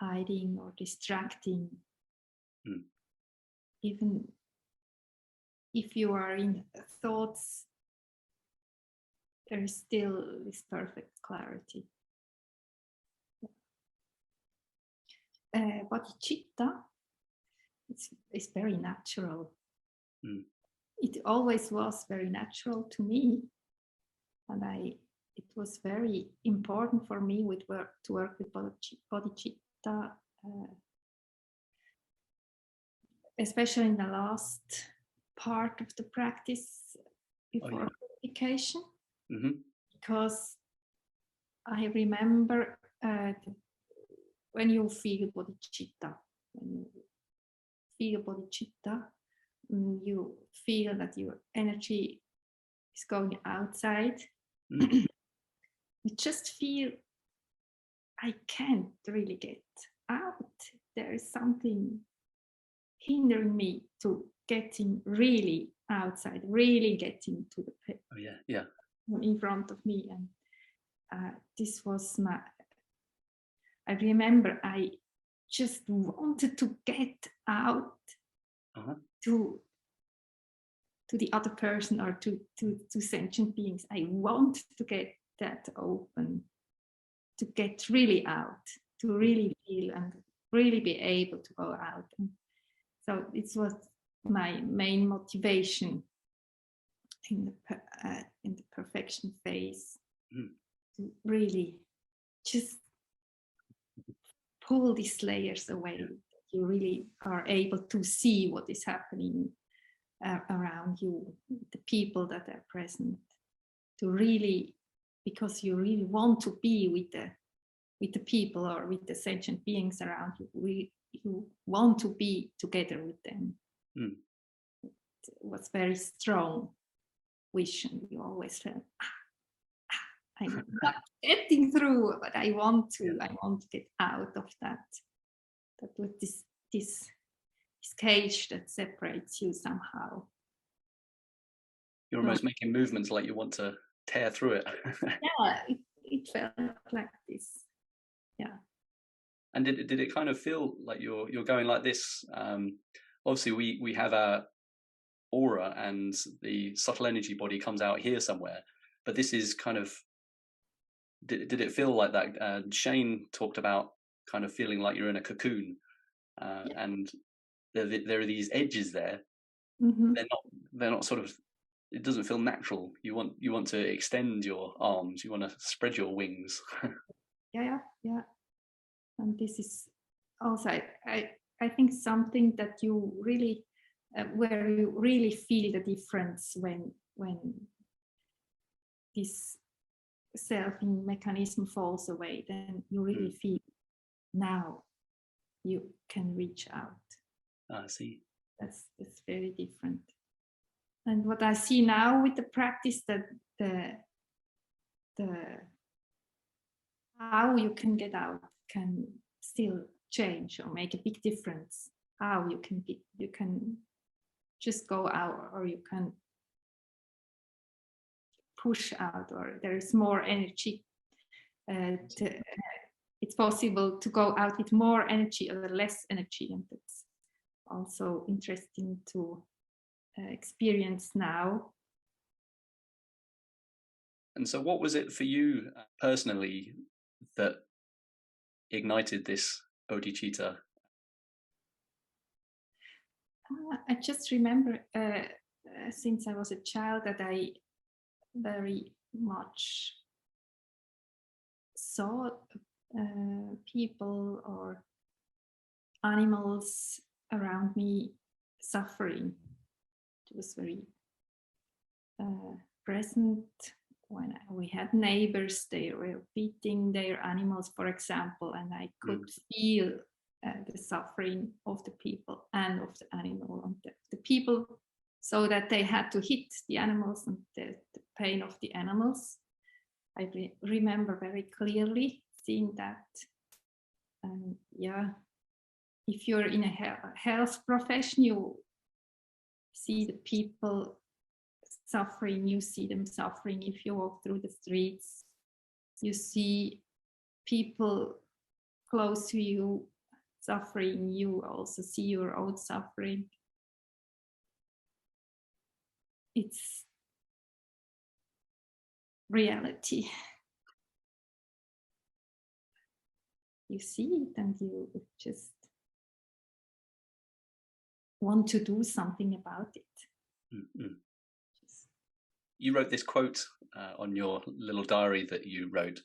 hiding or distracting. Even if you are in thoughts, there is still this perfect clarity. Bodhicitta, it's very natural. It always was very natural to me, and it was very important for me to work with Bodhicitta, especially in the last part of the practice before purification, because I remember when you feel bodhicitta, you feel that your energy is going outside. You just feel, I can't really get out. There is something hindering me to getting really outside, really getting to the in front of me. And this was I remember I just wanted to get out to the other person, or to sentient beings. I want to get that open, to get really out, to really feel and really be able to go out. And so it was my main motivation in the perfection phase, to really just pull these layers away. You really are able to see what is happening around you, the people that are present, to really, because you really want to be with the people or with the sentient beings around you. You want to be together with them. It was very strong vision. You always felt, I'm not getting through, but I want to get out of that with this cage that separates you somehow. You're almost making movements like you want to tear through it. Yeah, it felt like this. Yeah. And did it kind of feel like you're going like this? Obviously, we have our aura, and the subtle energy body comes out here somewhere. But this is kind of, did it feel like that? Shane talked about kind of feeling like you're in a cocoon, and there are these edges there. Mm-hmm. They're not sort of. It doesn't feel natural. You want to extend your arms. You want to spread your wings. Yeah. And this is also, I think, something that you really, where you really feel the difference when this selfing mechanism falls away. Then you really feel, now you can reach out. I see. That's very different. And what I see now with the practice, that the how you can get out can still change or make a big difference. How you can just go out, or you can push out, or there is more energy. It's possible to go out with more energy or less energy, and that's also interesting to experience now. And so what was it for you personally that ignited this bodhicitta? I just remember since I was a child that I very much saw people or animals around me suffering. It was very present when we had neighbors. They were beating their animals, for example, and I could feel the suffering of the people and of the animal, and the people, so that they had to hit the animals, and the pain of the animals. I remember very clearly seeing that. And if you're in a health profession, you see the people suffering, you see them suffering. If you walk through the streets, you see people close to you suffering, you also see your own suffering. It's reality. You see it and you just want to do something about it. Mm-hmm. You wrote this quote on your little diary that you wrote.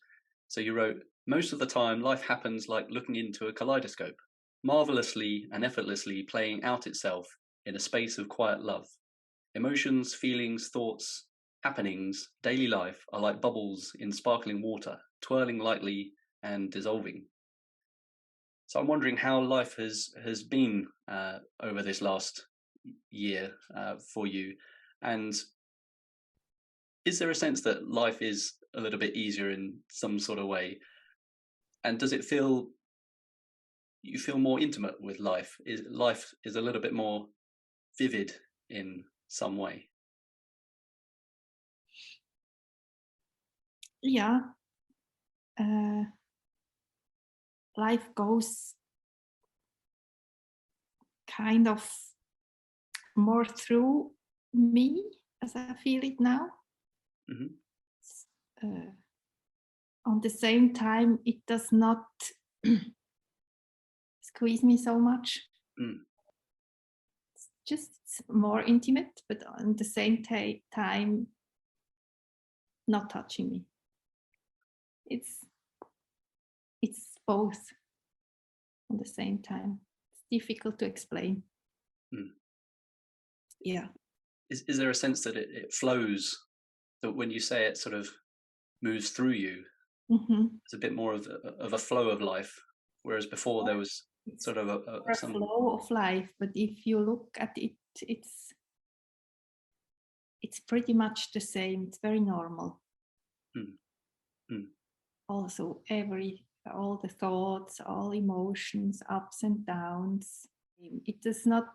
So you wrote, "Most of the time, life happens like looking into a kaleidoscope, marvelously and effortlessly playing out itself in a space of quiet love. Emotions, feelings, thoughts, happenings, daily life are like bubbles in sparkling water, twirling lightly and dissolving." So I'm wondering how life has been over this last year for you, and is there a sense that life is a little bit easier in some sort of way? And does it feel, you feel more intimate with life? Is life is a little bit more vivid in some way? Yeah. Life goes kind of more through me as I feel it now. Mm-hmm. On the same time, it does not squeeze me so much. It's just more intimate, but on the same time, not touching me. It's both on the same time. It's difficult to explain. Yeah. Is there a sense that it flows, that when you say it sort of moves through you? Mm-hmm. It's a bit more of a flow of life, whereas before there was sort of a flow of life. But if you look at it, it's pretty much the same. It's very normal. Also, all the thoughts, all emotions, ups and downs. It does not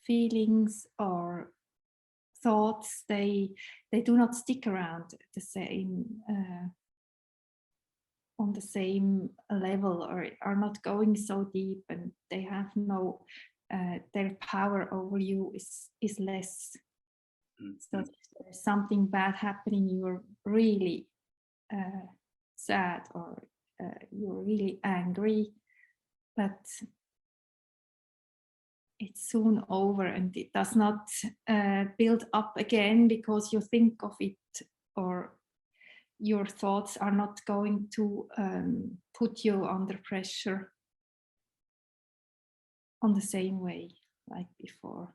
feelings or thoughts. They do not stick around the same on the same level, or are not going so deep, and they have no their power over you is less. So if there's something bad happening, you're really sad, or you're really angry, but it's soon over, and it does not build up again because you think of it, or your thoughts are not going to put you under pressure on the same way like before.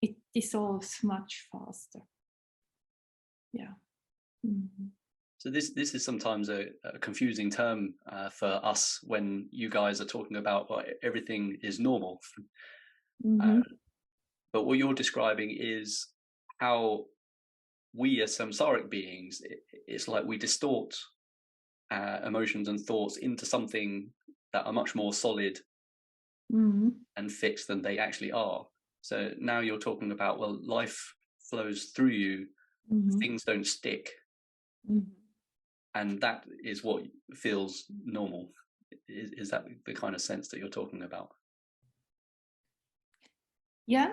It dissolves much faster. Yeah. Mm-hmm. So this is sometimes a confusing term for us when you guys are talking about, well, everything is normal. Mm-hmm. But what you're describing is how we as samsaric beings, it's like we distort emotions and thoughts into something that are much more solid and fixed than they actually are. So now you're talking about, well, life flows through you, things don't stick. And that is what feels normal. Is that the kind of sense that you're talking about? Yeah.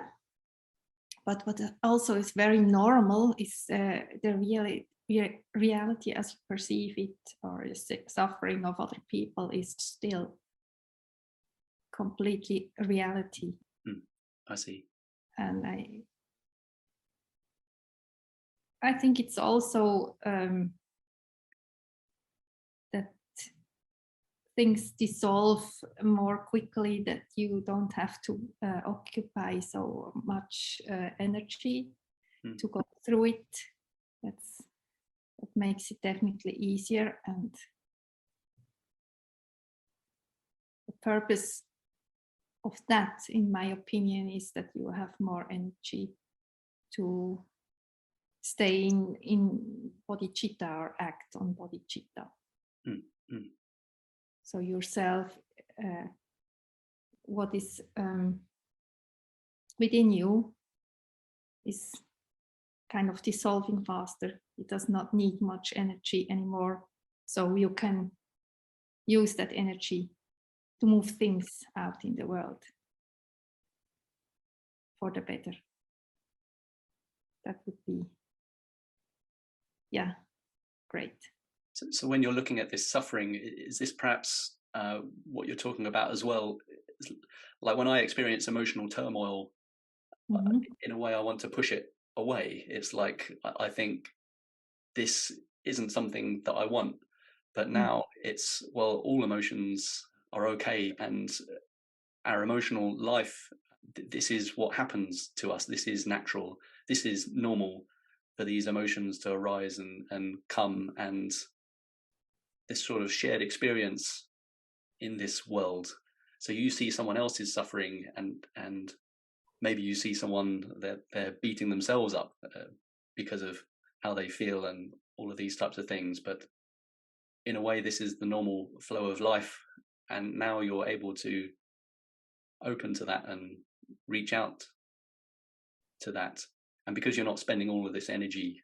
But what also is very normal is the reality as you perceive it, or the suffering of other people is still completely reality. I see. And I think it's also that things dissolve more quickly, that you don't have to occupy so much energy to go through it. That makes it definitely easier. And the purpose of that, in my opinion, is that you have more energy to stay in bodhicitta, or act on bodhicitta. So yourself, what is within you is kind of dissolving faster. It does not need much energy anymore. So you can use that energy to move things out in the world for the better. That would be, yeah, great. So when you're looking at this suffering, is this perhaps what you're talking about as well? Like when I experience emotional turmoil, in a way I want to push it away. It's like I think this isn't something that I want, but now it's, well, all emotions are okay, and our emotional life, this is what happens to us. This is natural. This is normal for these emotions to arise and come, and this sort of shared experience in this world. So you see someone else's suffering, and maybe you see someone that they're beating themselves up because of how they feel and all of these types of things. But in a way, this is the normal flow of life. And now you're able to open to that and reach out to that. And because you're not spending all of this energy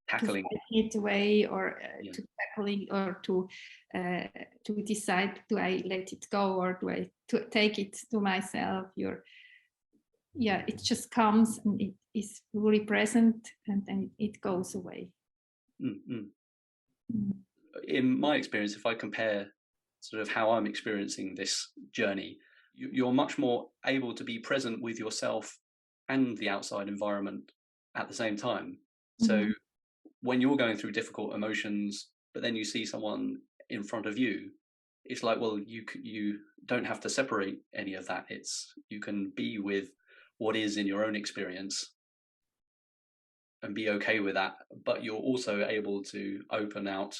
tackling it away, or to tackling, or to decide, do I let it go, or do I take it to myself? It just comes, and it is fully present, and then it goes away. In my experience, if I compare sort of how I'm experiencing this journey, you're much more able to be present with yourself and the outside environment at the same time. So when you're going through difficult emotions, but then you see someone in front of you, it's like, well, you don't have to separate any of that. It's, you can be with what is in your own experience and be okay with that, but you're also able to open out.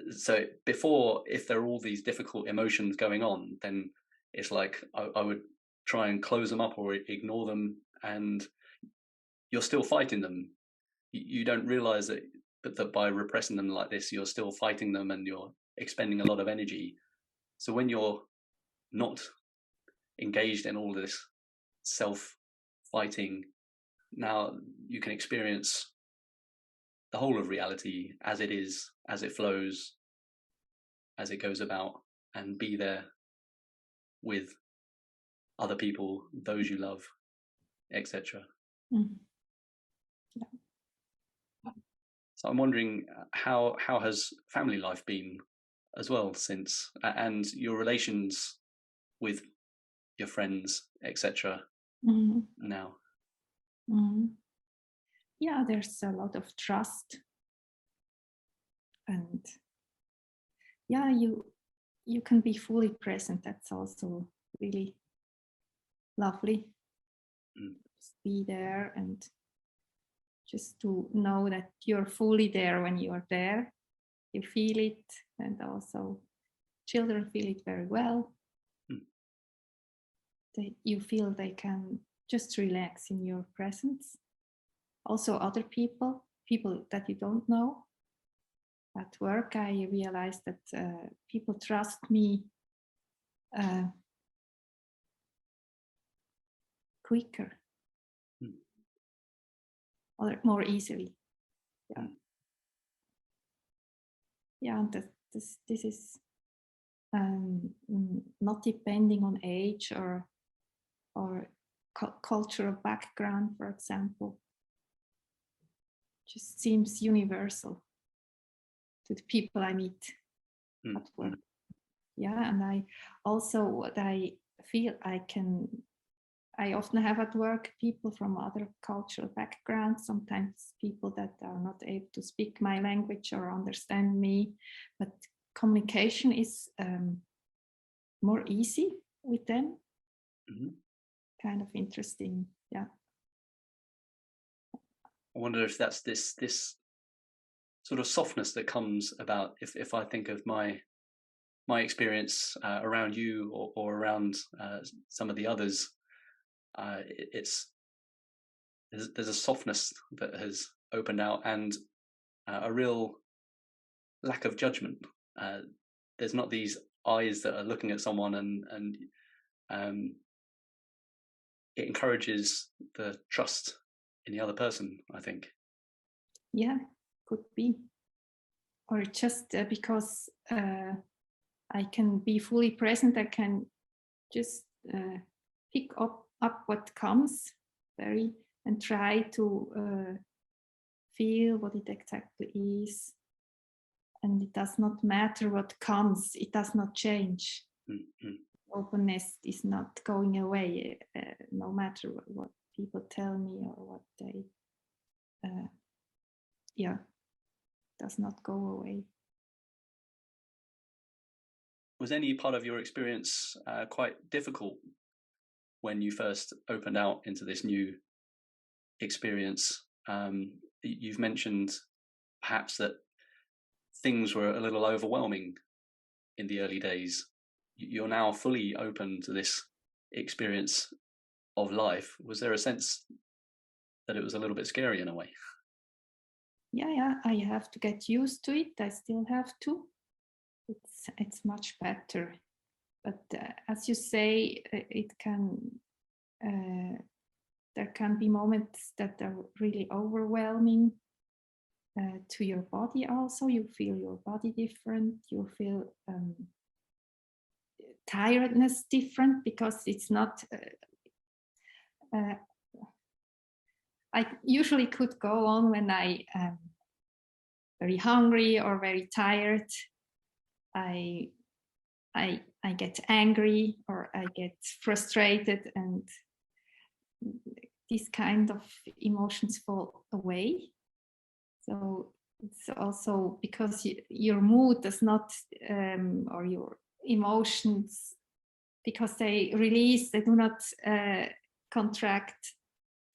So before, if there are all these difficult emotions going on, then it's like I would try and close them up or ignore them, and you're still fighting them. You don't realize that, but that by repressing them like this, you're still fighting them, and you're expending a lot of energy. So when you're not engaged in all this self-fighting, now you can experience the whole of reality as it is, as it flows, as it goes about, and be there with other people, those you love, etc. Mm-hmm. Yeah. So I'm wondering how has family life been as well since, and your relations with your friends, etc. Mm-hmm. now? Mm-hmm. Yeah, there's a lot of trust, and yeah, you can be fully present. That's also really lovely. Just be there and just to know that you're fully there when you're there. You feel it, and also children feel it very well. You feel they can just relax in your presence. Also other people that you don't know. At work, I realized that people trust me quicker or more easily. Yeah, yeah, and this is not depending on age or cultural background, for example. Just seems universal to the people I meet at work. Yeah, and I also, what I feel I often have at work people from other cultural backgrounds, sometimes people that are not able to speak my language or understand me, but communication is more easy with them. Kind of interesting, yeah. I wonder if that's this sort of softness that comes about if I think of my experience around you or around some of the others. There's a softness that has opened out, and a real lack of judgment. There's not these eyes that are looking at someone, and it encourages the trust in the other person, I think. Yeah, could be. Or just because I can be fully present, I can just pick up what comes and try to feel what it exactly is. And it does not matter what comes, it does not change. Openness is not going away, no matter what people tell me or what they, does not go away. Was any part of your experience quite difficult when you first opened out into this new experience? You've mentioned perhaps that things were a little overwhelming in the early days. You're now fully open to this experience of life. Was there a sense that it was a little bit scary in a way? Yeah, I have to get used to it. I still have to. It's much better, but as you say, it can. There can be moments that are really overwhelming to your body. Also, you feel your body different. You feel tiredness different because it's not. I usually could go on when I am very hungry or very tired. I get angry or I get frustrated, and these kind of emotions fall away. So it's also because your mood does not, or your emotions, because they release, they do not contract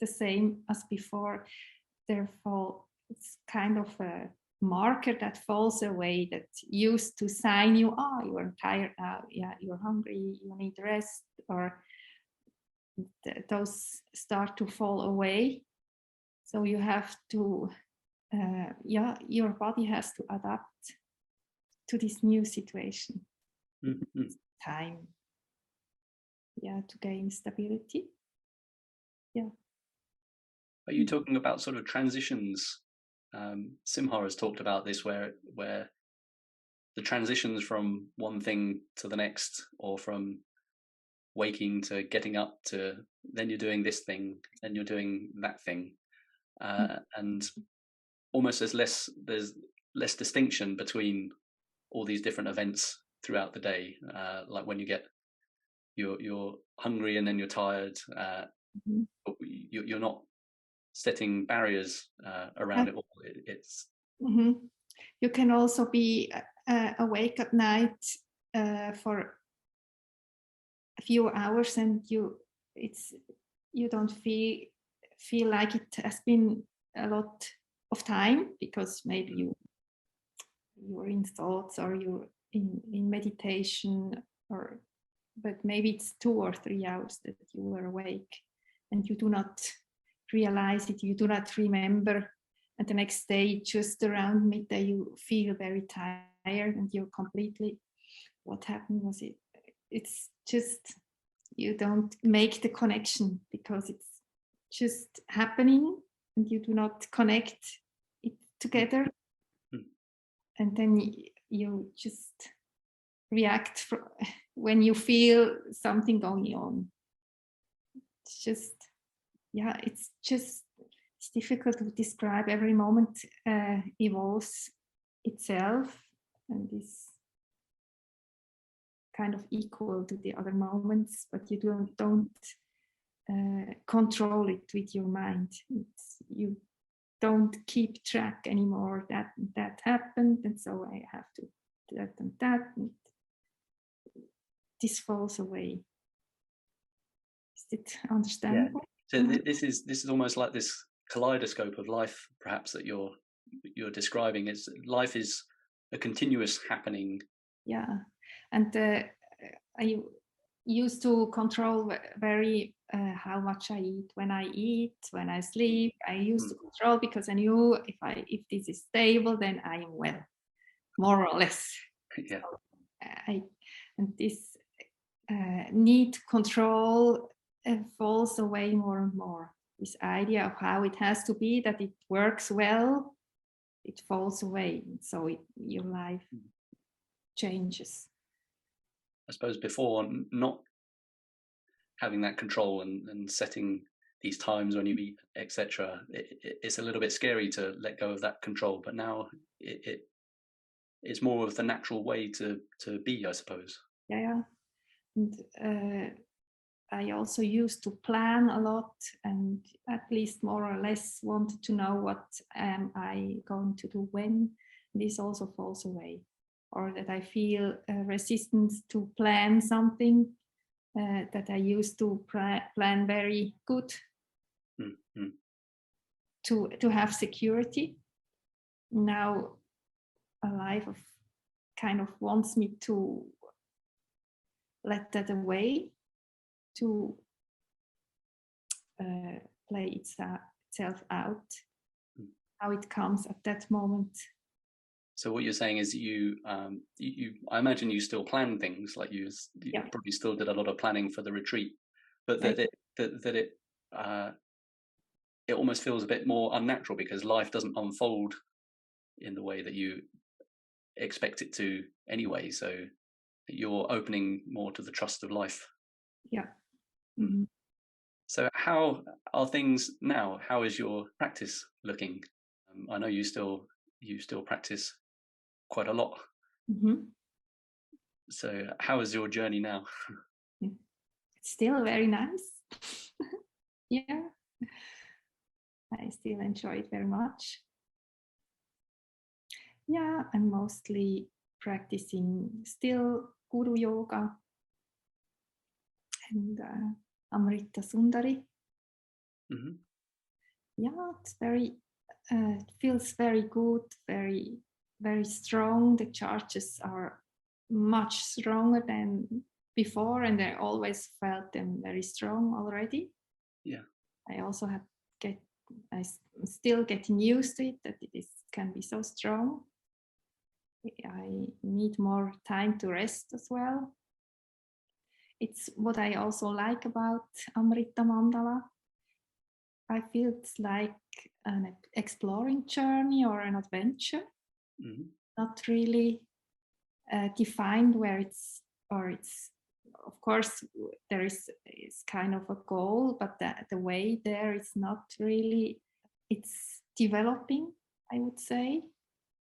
the same as before. Therefore, it's kind of a marker that falls away that used to sign you, you're tired now, you're hungry, you need rest, or those start to fall away. So you have to, your body has to adapt to this new situation. Time, to gain stability. Yeah. Are you talking about sort of transitions Simha has talked about this, where the transitions from one thing to the next, or from waking to getting up to then you're doing this thing, then you're doing that thing, and almost there's less distinction between all these different events throughout the day. Like when you're hungry and then you're tired, but you're not setting barriers around it all. It's You can also be awake at night for a few hours, and you don't feel like it has been a lot of time, because maybe you're in thoughts, or you're in meditation, but maybe it's 2 or 3 hours that you were awake, and you do not realize it, you do not remember, and the next day, just around midday, you feel very tired, and you're completely, what happened was it's just, you don't make the connection, because it's just happening, and you do not connect it together. And then you just react when you feel something going on. It's just, it's difficult to describe. Every moment evolves itself, and is kind of equal to the other moments, but you don't control it with your mind. You don't keep track anymore. That happened, and so I have to do that and that. And this falls away. Is it understandable? Yeah. So this is almost like this kaleidoscope of life, perhaps, that you're describing. Is life is a continuous happening. Yeah, and I used to control very how much I eat, when I sleep. I used to control, because I knew if this is stable, then I am well, more or less. Yeah. So, and this need to control falls away more and more. This idea of how it has to be, that it works well, it falls away. So your life changes. I suppose before, not having that control and setting these times when you eat, etc., it's a little bit scary to let go of that control. But now it's more of the natural way to be, I suppose. Yeah. And I also used to plan a lot, and at least more or less wanted to know what am I going to do when. This also falls away, or that I feel resistance to plan something that I used to plan very good, to have security. Now a life of kind of wants me to let that away, to play itself out, how it comes at that moment. So what you're saying is you I imagine you still plan things, like you probably still did a lot of planning for the retreat, but that it almost feels a bit more unnatural, because life doesn't unfold in the way that you expect it to anyway. So you're opening more to the trust of life. Yeah. Mm-hmm. So how are things now? How is your practice looking? I know you still practice quite a lot. Mm-hmm. So how is your journey now? It's still very nice. Yeah, I still enjoy it very much. Yeah, I'm mostly practicing still Guru Yoga and Amrita Sundari. Mm-hmm. Yeah, it's it feels very good, very, very strong. The charges are much stronger than before, and I always felt them very strong already. Yeah. I also I'm still getting used to it, that can be so strong. I need more time to rest as well. It's what I also like about Amrita Mandala. I feel it's like an exploring journey or an adventure. Not really defined where it's of course there is kind of a goal, but the way there is not really, it's developing, I would say.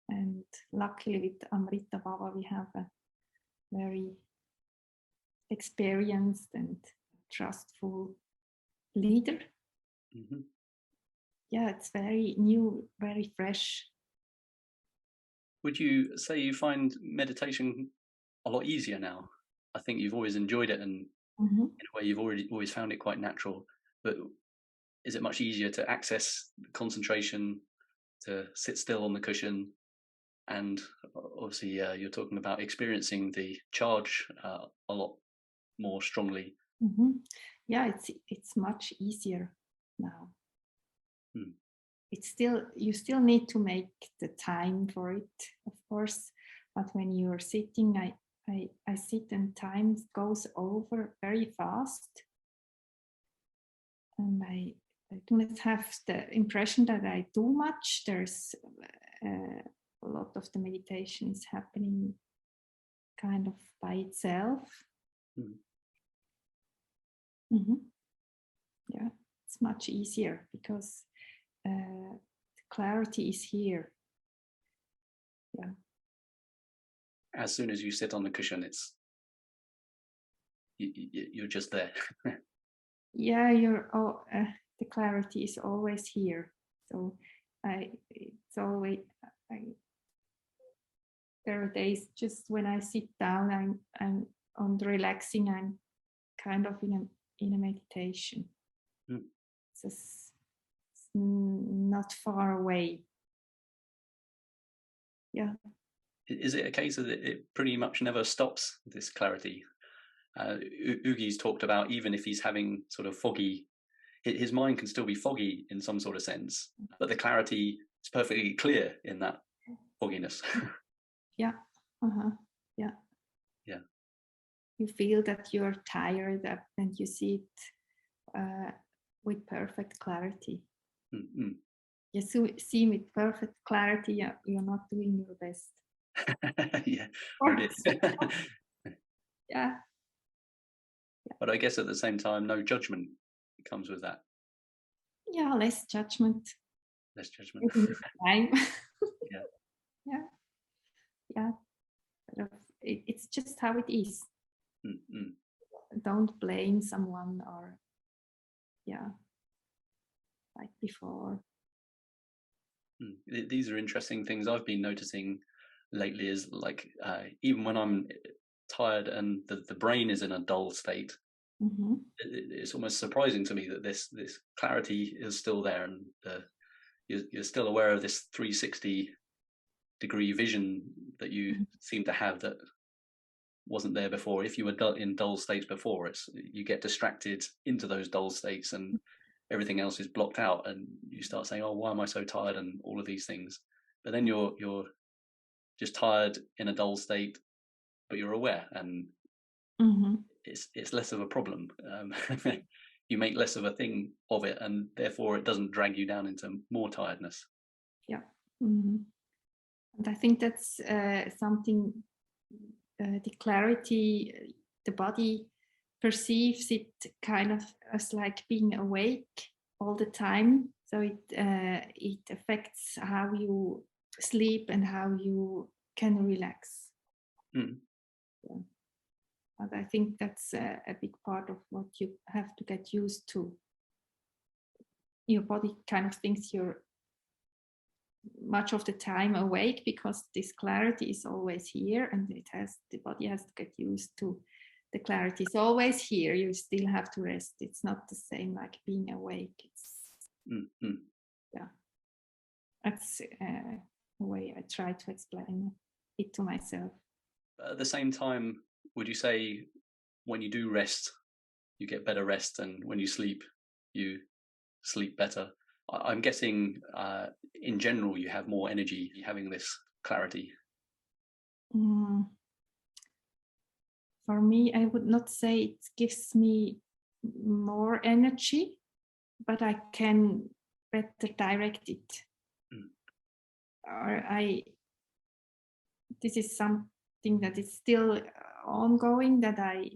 And luckily with Amrita Baba we have a very experienced and trustful leader. Yeah, it's very new, very fresh. Would you say you find meditation a lot easier now? I think you've always enjoyed it, and in a way you've always found it quite natural. But is it much easier to access concentration, to sit still on the cushion? And obviously you're talking about experiencing the charge a lot more strongly. Yeah, it's much easier now. It's still, you still need to make the time for it, of course, but when you're sitting, I sit and time goes over very fast, and I do not have the impression that I do much. There's a lot of the meditation is happening kind of by itself. Yeah, it's much easier because the clarity is here. Yeah. As soon as you sit on the cushion, it's you're just there. Yeah, the clarity is always here. So there are days just when I sit down, I'm on the relaxing, I'm kind of in a meditation. It's not far away. Yeah. Is it a case that it pretty much never stops, this clarity? Ugi's talked about, even if he's having sort of foggy, his mind can still be foggy in some sort of sense, but the clarity is perfectly clear in that fogginess. Yeah. Yeah. Yeah. You feel that you're tired and you see it with perfect clarity. You see with perfect clarity, you're not doing your best. Yeah. Yeah. But I guess at the same time, no judgment comes with that. Yeah, less judgment. Less judgment. Time. Yeah. Yeah. It's just how it is. Don't blame someone or, like before. These are interesting things I've been noticing lately, is like even when I'm tired and the brain is in a dull state, it's almost surprising to me that this clarity is still there, and you're still aware of this 360-degree vision that you seem to have that wasn't there before. If you were in dull states before, you get distracted into those dull states and everything else is blocked out, and you start saying, oh, why am I so tired, and all of these things. But then you're just tired in a dull state, but you're aware, and it's less of a problem. You make less of a thing of it, and therefore it doesn't drag you down into more tiredness. Yeah. And I think that's something, the clarity, the body perceives it kind of as like being awake all the time. So it affects how you sleep and how you can relax. Yeah. But I think that's a big part of what you have to get used to. Your body kind of thinks you're much of the time awake because this clarity is always here, and the body has to get used to the clarity is always here. You still have to rest. It's not the same like being awake. It's yeah. That's the way I try to explain it to myself. At the same time, would you say when you do rest, you get better rest, and when you sleep better? I'm guessing in general you have more energy having this clarity. For me, I would not say it gives me more energy, but I can better direct it. this is something that is still ongoing, that I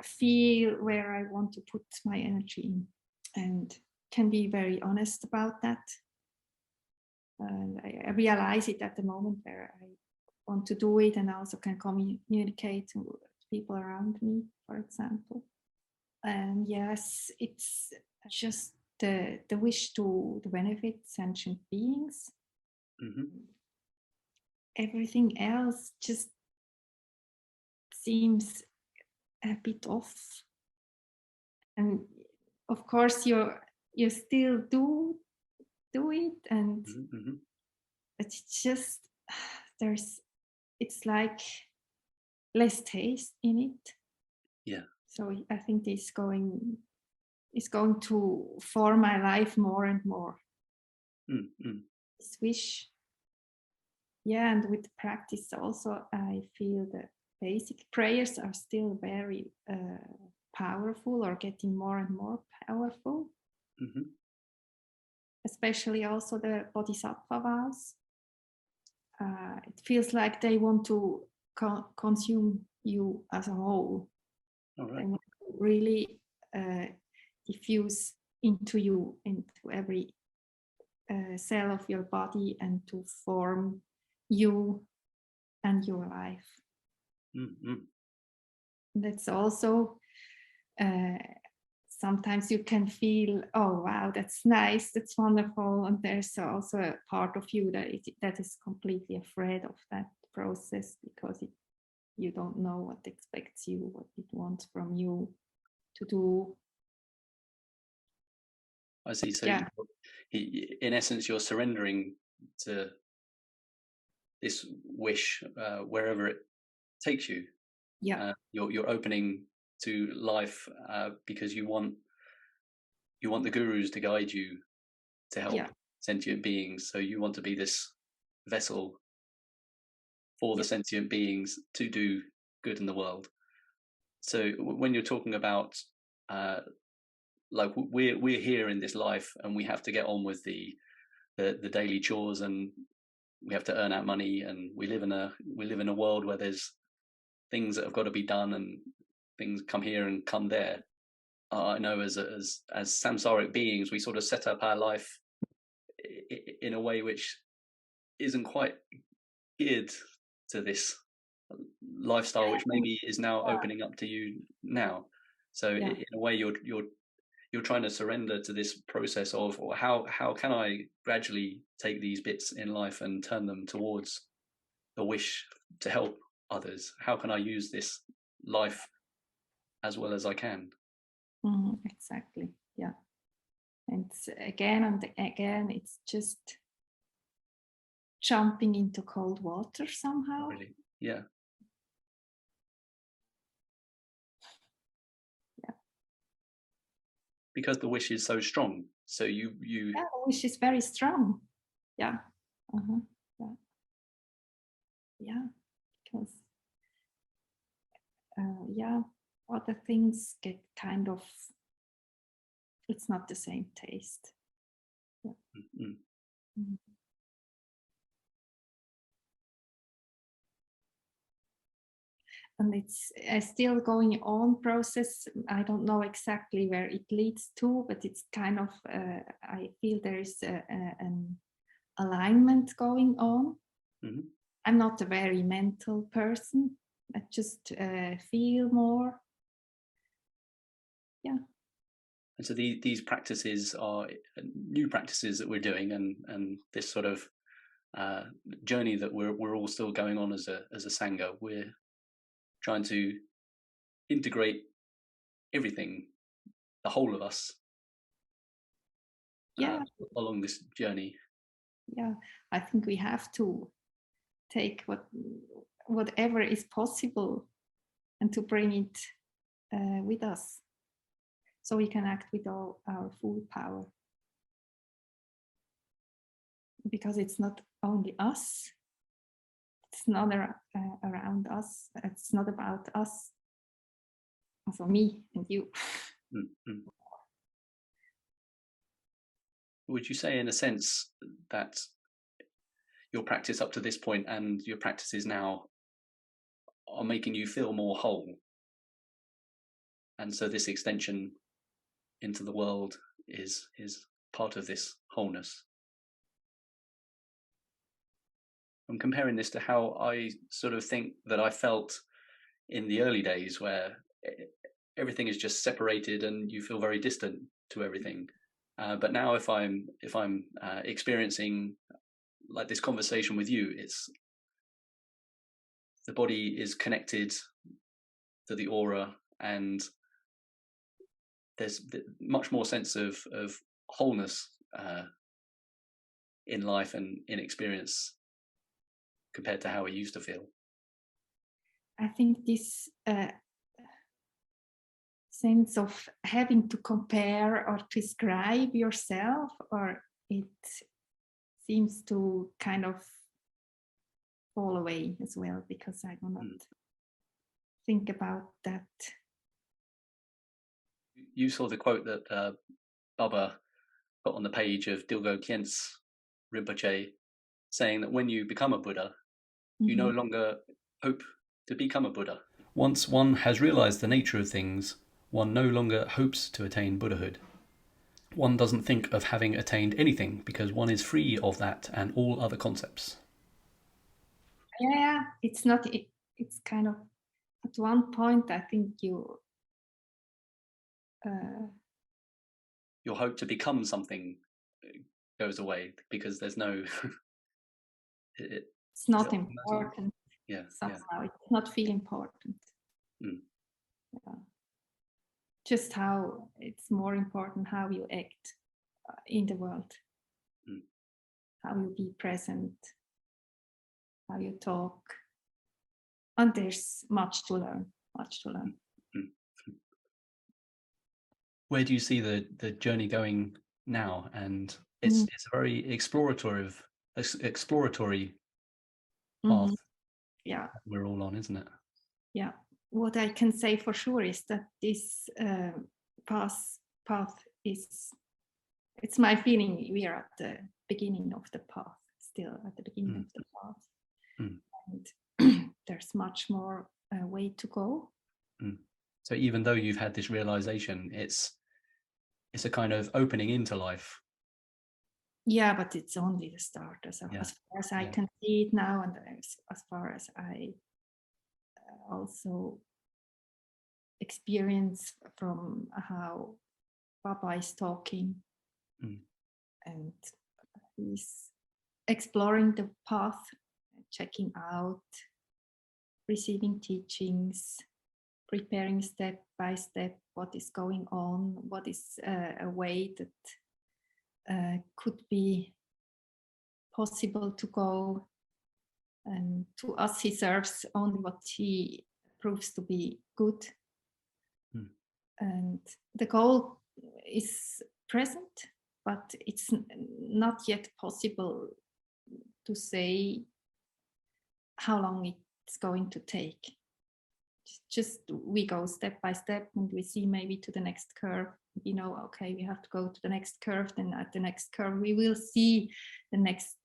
feel where I want to put my energy in, and can be very honest about that. And I realize it at the moment where I want to do it, and also can communicate to people around me, for example. And yes, it's just the wish to benefit sentient beings. Mm-hmm. Everything else just seems a bit off. And of course you still do it, and Mm-hmm. it's just it's like less taste in it. Yeah. So I think it's going to form my life more and more. Mm-hmm. This wish. Yeah, and with practice also, I feel that basic prayers are still very powerful, or getting more and more powerful. Mm-hmm. Especially also the Bodhisattva vows. It feels like they want to consume you as a whole. All right. They want to really diffuse into you, into every cell of your body, and to form you and your life. Mm-hmm. That's also sometimes you can feel, oh wow, that's nice, that's wonderful, and there's also a part of you that is completely afraid of that process, because you don't know what expects you, what it wants from you to do. I see. So yeah, in essence, you're surrendering to this wish wherever it takes you. yeah, You're opening to life because you want the gurus to guide you to help yeah, sentient beings. So you want to be this vessel for the sentient beings to do good in the world. So when you're talking about like we're here in this life, and we have to get on with the daily chores, and we have to earn our money, and we live in a world where there's things that have got to be done, and things come here and come there. I know as samsaric beings, we sort of set up our life in a way which isn't quite geared to this lifestyle, which maybe is now opening up to you now. So in a way, you're trying to surrender to this process of, or how can I gradually take these bits in life and turn them towards the wish to help others? How can I use this life as well as I can? exactly. Yeah, and again and again, it's just jumping into cold water somehow. Really? Yeah. Because the wish is so strong. So you yeah, the wish is very strong. Yeah. Yeah, because other things get kind of, it's not the same taste. Yeah. Mm-hmm. Mm-hmm. And it's a still going on process. I don't know exactly where it leads to, but it's kind of, I feel there is an alignment going on. Mm-hmm. I'm not a very mental person. I just feel more. Yeah. And so these practices are new practices that we're doing, and this sort of journey that we're all still going on as a Sangha. We're trying to integrate everything, the whole of us, along this journey. Yeah, I think we have to take whatever is possible and to bring it with us, so we can act with all our full power. Because it's not only us, it's not around us, it's not about us, for me and you. Mm-hmm. Would you say, in a sense, that your practice up to this point and your practices now are making you feel more whole. And so this extension into the world is part of this wholeness. I'm comparing this to how I sort of think that I felt in the early days, where everything is just separated and you feel very distant to everything. But now if I'm experiencing like this conversation with you, it's the body is connected to the aura, and there's much more sense of wholeness in life and in experience compared to how it used to feel. I think this sense of having to compare or describe yourself, or it seems to kind of fall away as well, because I do not think about that. You saw the quote that Baba put on the page of Dilgo Khyentse Rinpoche, saying that when you become a Buddha, you no longer hope to become a Buddha. Once one has realized the nature of things, one no longer hopes to attain Buddhahood. One doesn't think of having attained anything because one is free of that and all other concepts. Yeah, it's not, it's kind of, at one point, I think you... your hope to become something goes away because there's no... it's not important. Yeah, somehow. It does not feel important. Yeah. Just how it's more important how you act in the world, how you be present, how you talk, and there's much to learn. Where do you see the journey going now? And it's a very exploratory path. Yeah, we're all on, isn't it? Yeah. What I can say for sure is that this path is, it's my feeling we are at the beginning of the path, still at the beginning of the path. And there's much more way to go. So even though you've had this realization, it's a kind of opening into life. Yeah, but it's only the start. As far as I can see it now, and as far as I also experience from how Baba is talking, and he's exploring the path, checking out, receiving teachings, preparing step by step what is going on, what is a way that could be possible to go. And to us, he serves only what he proves to be good. And the goal is present, but it's not yet possible to say how long it's going to take. Just we go step by step, and we see maybe to the next curve, okay, we have to go to the next curve. Then at the next curve, we will see the next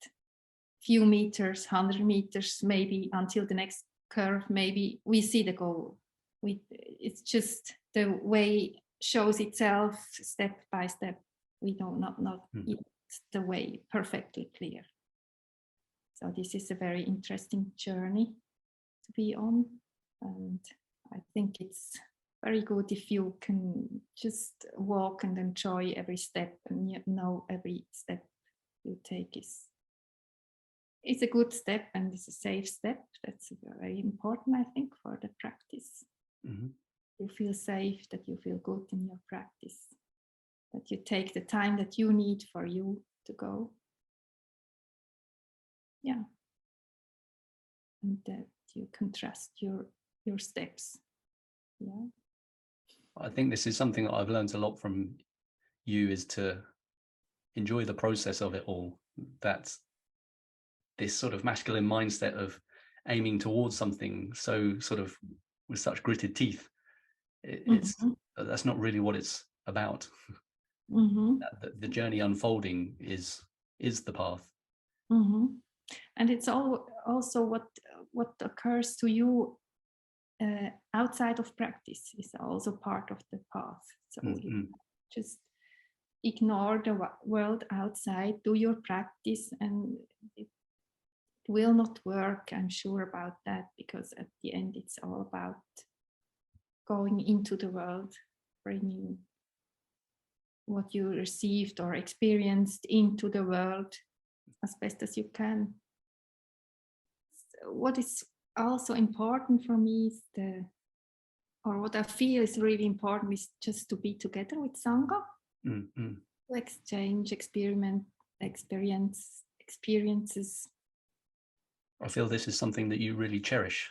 few meters, 100 meters, maybe until the next curve, maybe we see the goal. It's just the way shows itself step by step. We don't not yet the way perfectly clear. So this is a very interesting journey to be on, and I think it's very good if you can just walk and enjoy every step, and every step you take is a good step and is a safe step. That's very important, I think, for the practice. You feel safe, that you feel good in your practice, that you take the time that you need for you to go. Yeah. And that you can trust your steps. Yeah. I think this is something that I've learned a lot from you, is to enjoy the process of it all. That's this sort of masculine mindset of aiming towards something so sort of with such gritted teeth. That's not really what it's about. The journey unfolding is the path. And it's also what occurs to you outside of practice is also part of the path. So you just ignore the world outside, do your practice, and it will not work. I'm sure about that, because at the end it's all about going into the world, bringing what you received or experienced into the world as best as you can. So what is also important for me is what I feel is really important is just to be together with Sangha, to exchange experiences. I feel this is something that you really cherish,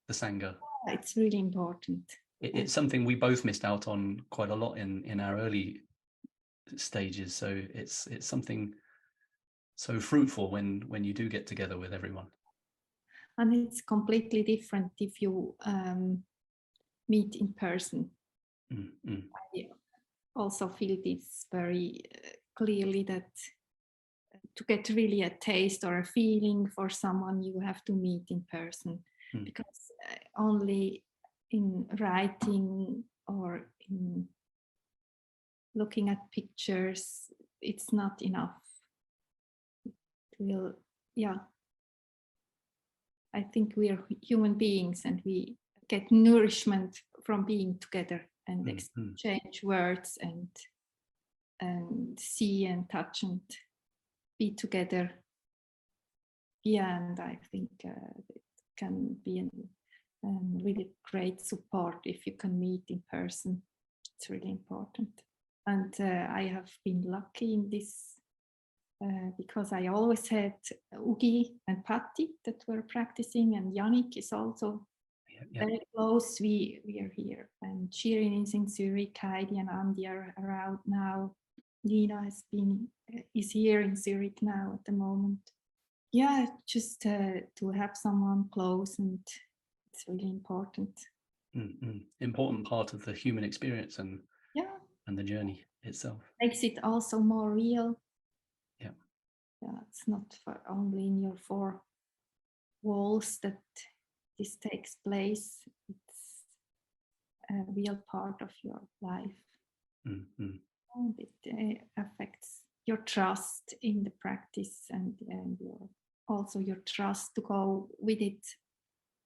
the Sangha. It's really important. It's something we both missed out on quite a lot in our early stages. So it's something so fruitful when you do get together with everyone. And it's completely different if you meet in person. I also feel this very clearly, that to get really a taste or a feeling for someone, you have to meet in person, because only in writing or in looking at pictures, it's not enough. I think we are human beings, and we get nourishment from being together and exchange words and see and touch and be together. Yeah, and I think it can be a really great support if you can meet in person. It's really important. And I have been lucky in this because I always had Ugi and Patti that were practicing, and Yannick is also very close. We are here, and Shirin is in Zurich, Heidi and Andy are around now. Lina is here in Zurich now at the moment. Yeah, just to have someone close, and it's really important. Important part of the human experience and the journey itself. Makes it also more real. Yeah, it's not only in your four walls that this takes place. It's a real part of your life. And it affects your trust in the practice and also your trust to go with it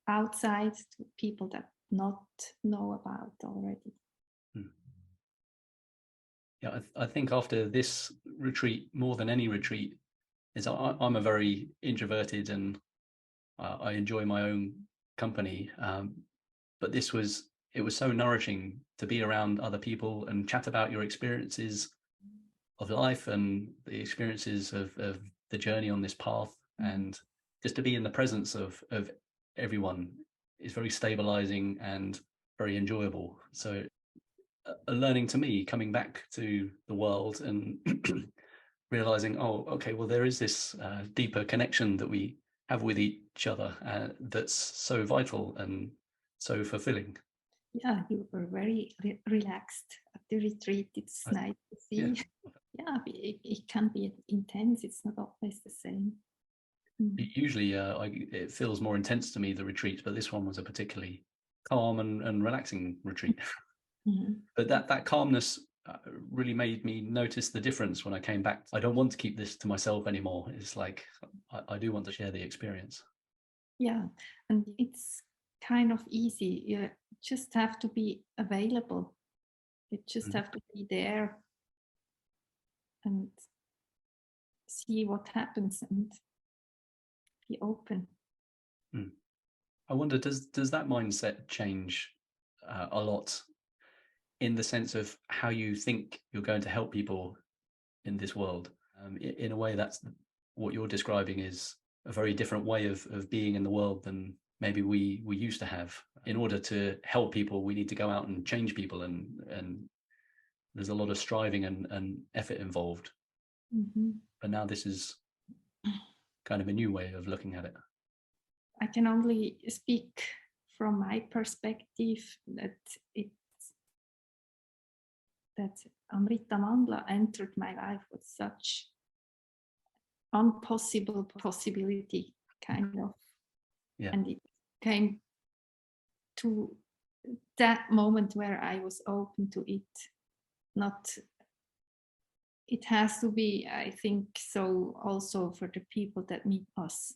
outside to people that not know about already. Yeah, I think after this retreat, more than any retreat, I'm a very introverted and I enjoy my own company. But it was so nourishing to be around other people and chat about your experiences of life and the experiences of the journey on this path, and just to be in the presence of everyone is very stabilizing and very enjoyable. So a learning to me, coming back to the world and realizing, oh, okay, well, there is this deeper connection that we have with each other that's so vital and so fulfilling. Yeah, you were very relaxed at the retreat. It's nice to see. Yeah, it can be intense. It's not always the same. Usually it feels more intense to me, the retreats, but this one was a particularly calm and relaxing retreat. But that calmness really made me notice the difference when I came back. I don't want to keep this to myself anymore. It's like I do want to share the experience. Yeah, and it's kind of easy. You just have to be available. You just have to be there and see what happens and be open. I wonder, does that mindset change a lot in the sense of how you think you're going to help people in this world? In a way, that's what you're describing is a very different way of being in the world than maybe we used to have. In order to help people, we need to go out and change people, and there's a lot of striving and effort involved. But now this is kind of a new way of looking at it. I can only speak from my perspective that Amrita Mandala entered my life with such impossible possibility, kind of. Yeah. And it came to that moment where I was open to it. It has to be, I think, so also for the people that meet us.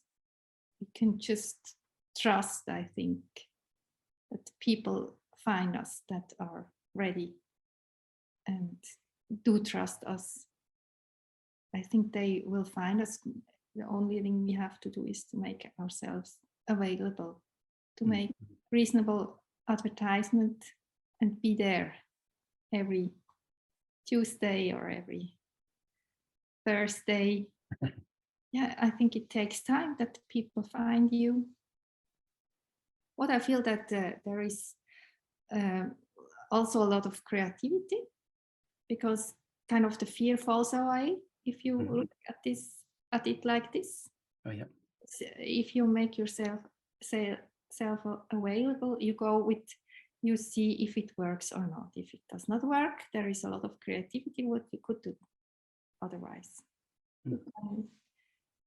We can just trust, I think, that people find us that are ready and do trust us. I think they will find us. The only thing we have to do is to make ourselves available, to make reasonable advertisement and be there every Tuesday or every Thursday. Yeah, I think it takes time that people find you. What I feel that there is also a lot of creativity, because kind of the fear falls away if you look at it like this. Oh yeah. If you make yourself available, you go with, you see if it works or not. If it does not work, there is a lot of creativity what you could do otherwise. You can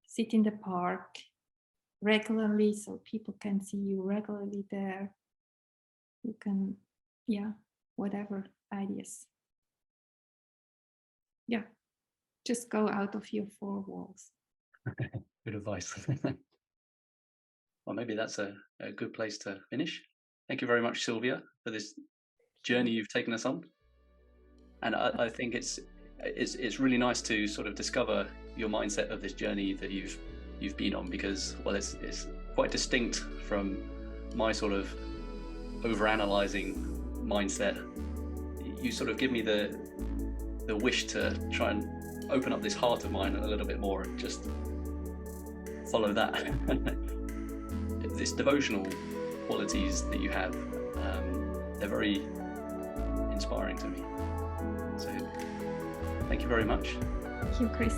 sit in the park regularly so people can see you regularly there. You can, whatever ideas. Yeah, just go out of your four walls. Good advice. Well, maybe that's a good place to finish. Thank you very much, Silvia, for this journey you've taken us on. And I think it's really nice to sort of discover your mindset of this journey that you've been on, because, well, it's quite distinct from my sort of overanalyzing mindset. You sort of give me the wish to try and open up this heart of mine a little bit more and just follow that. This devotional qualities that you have, they're very inspiring to me. So thank you very much. Thank you, Chris.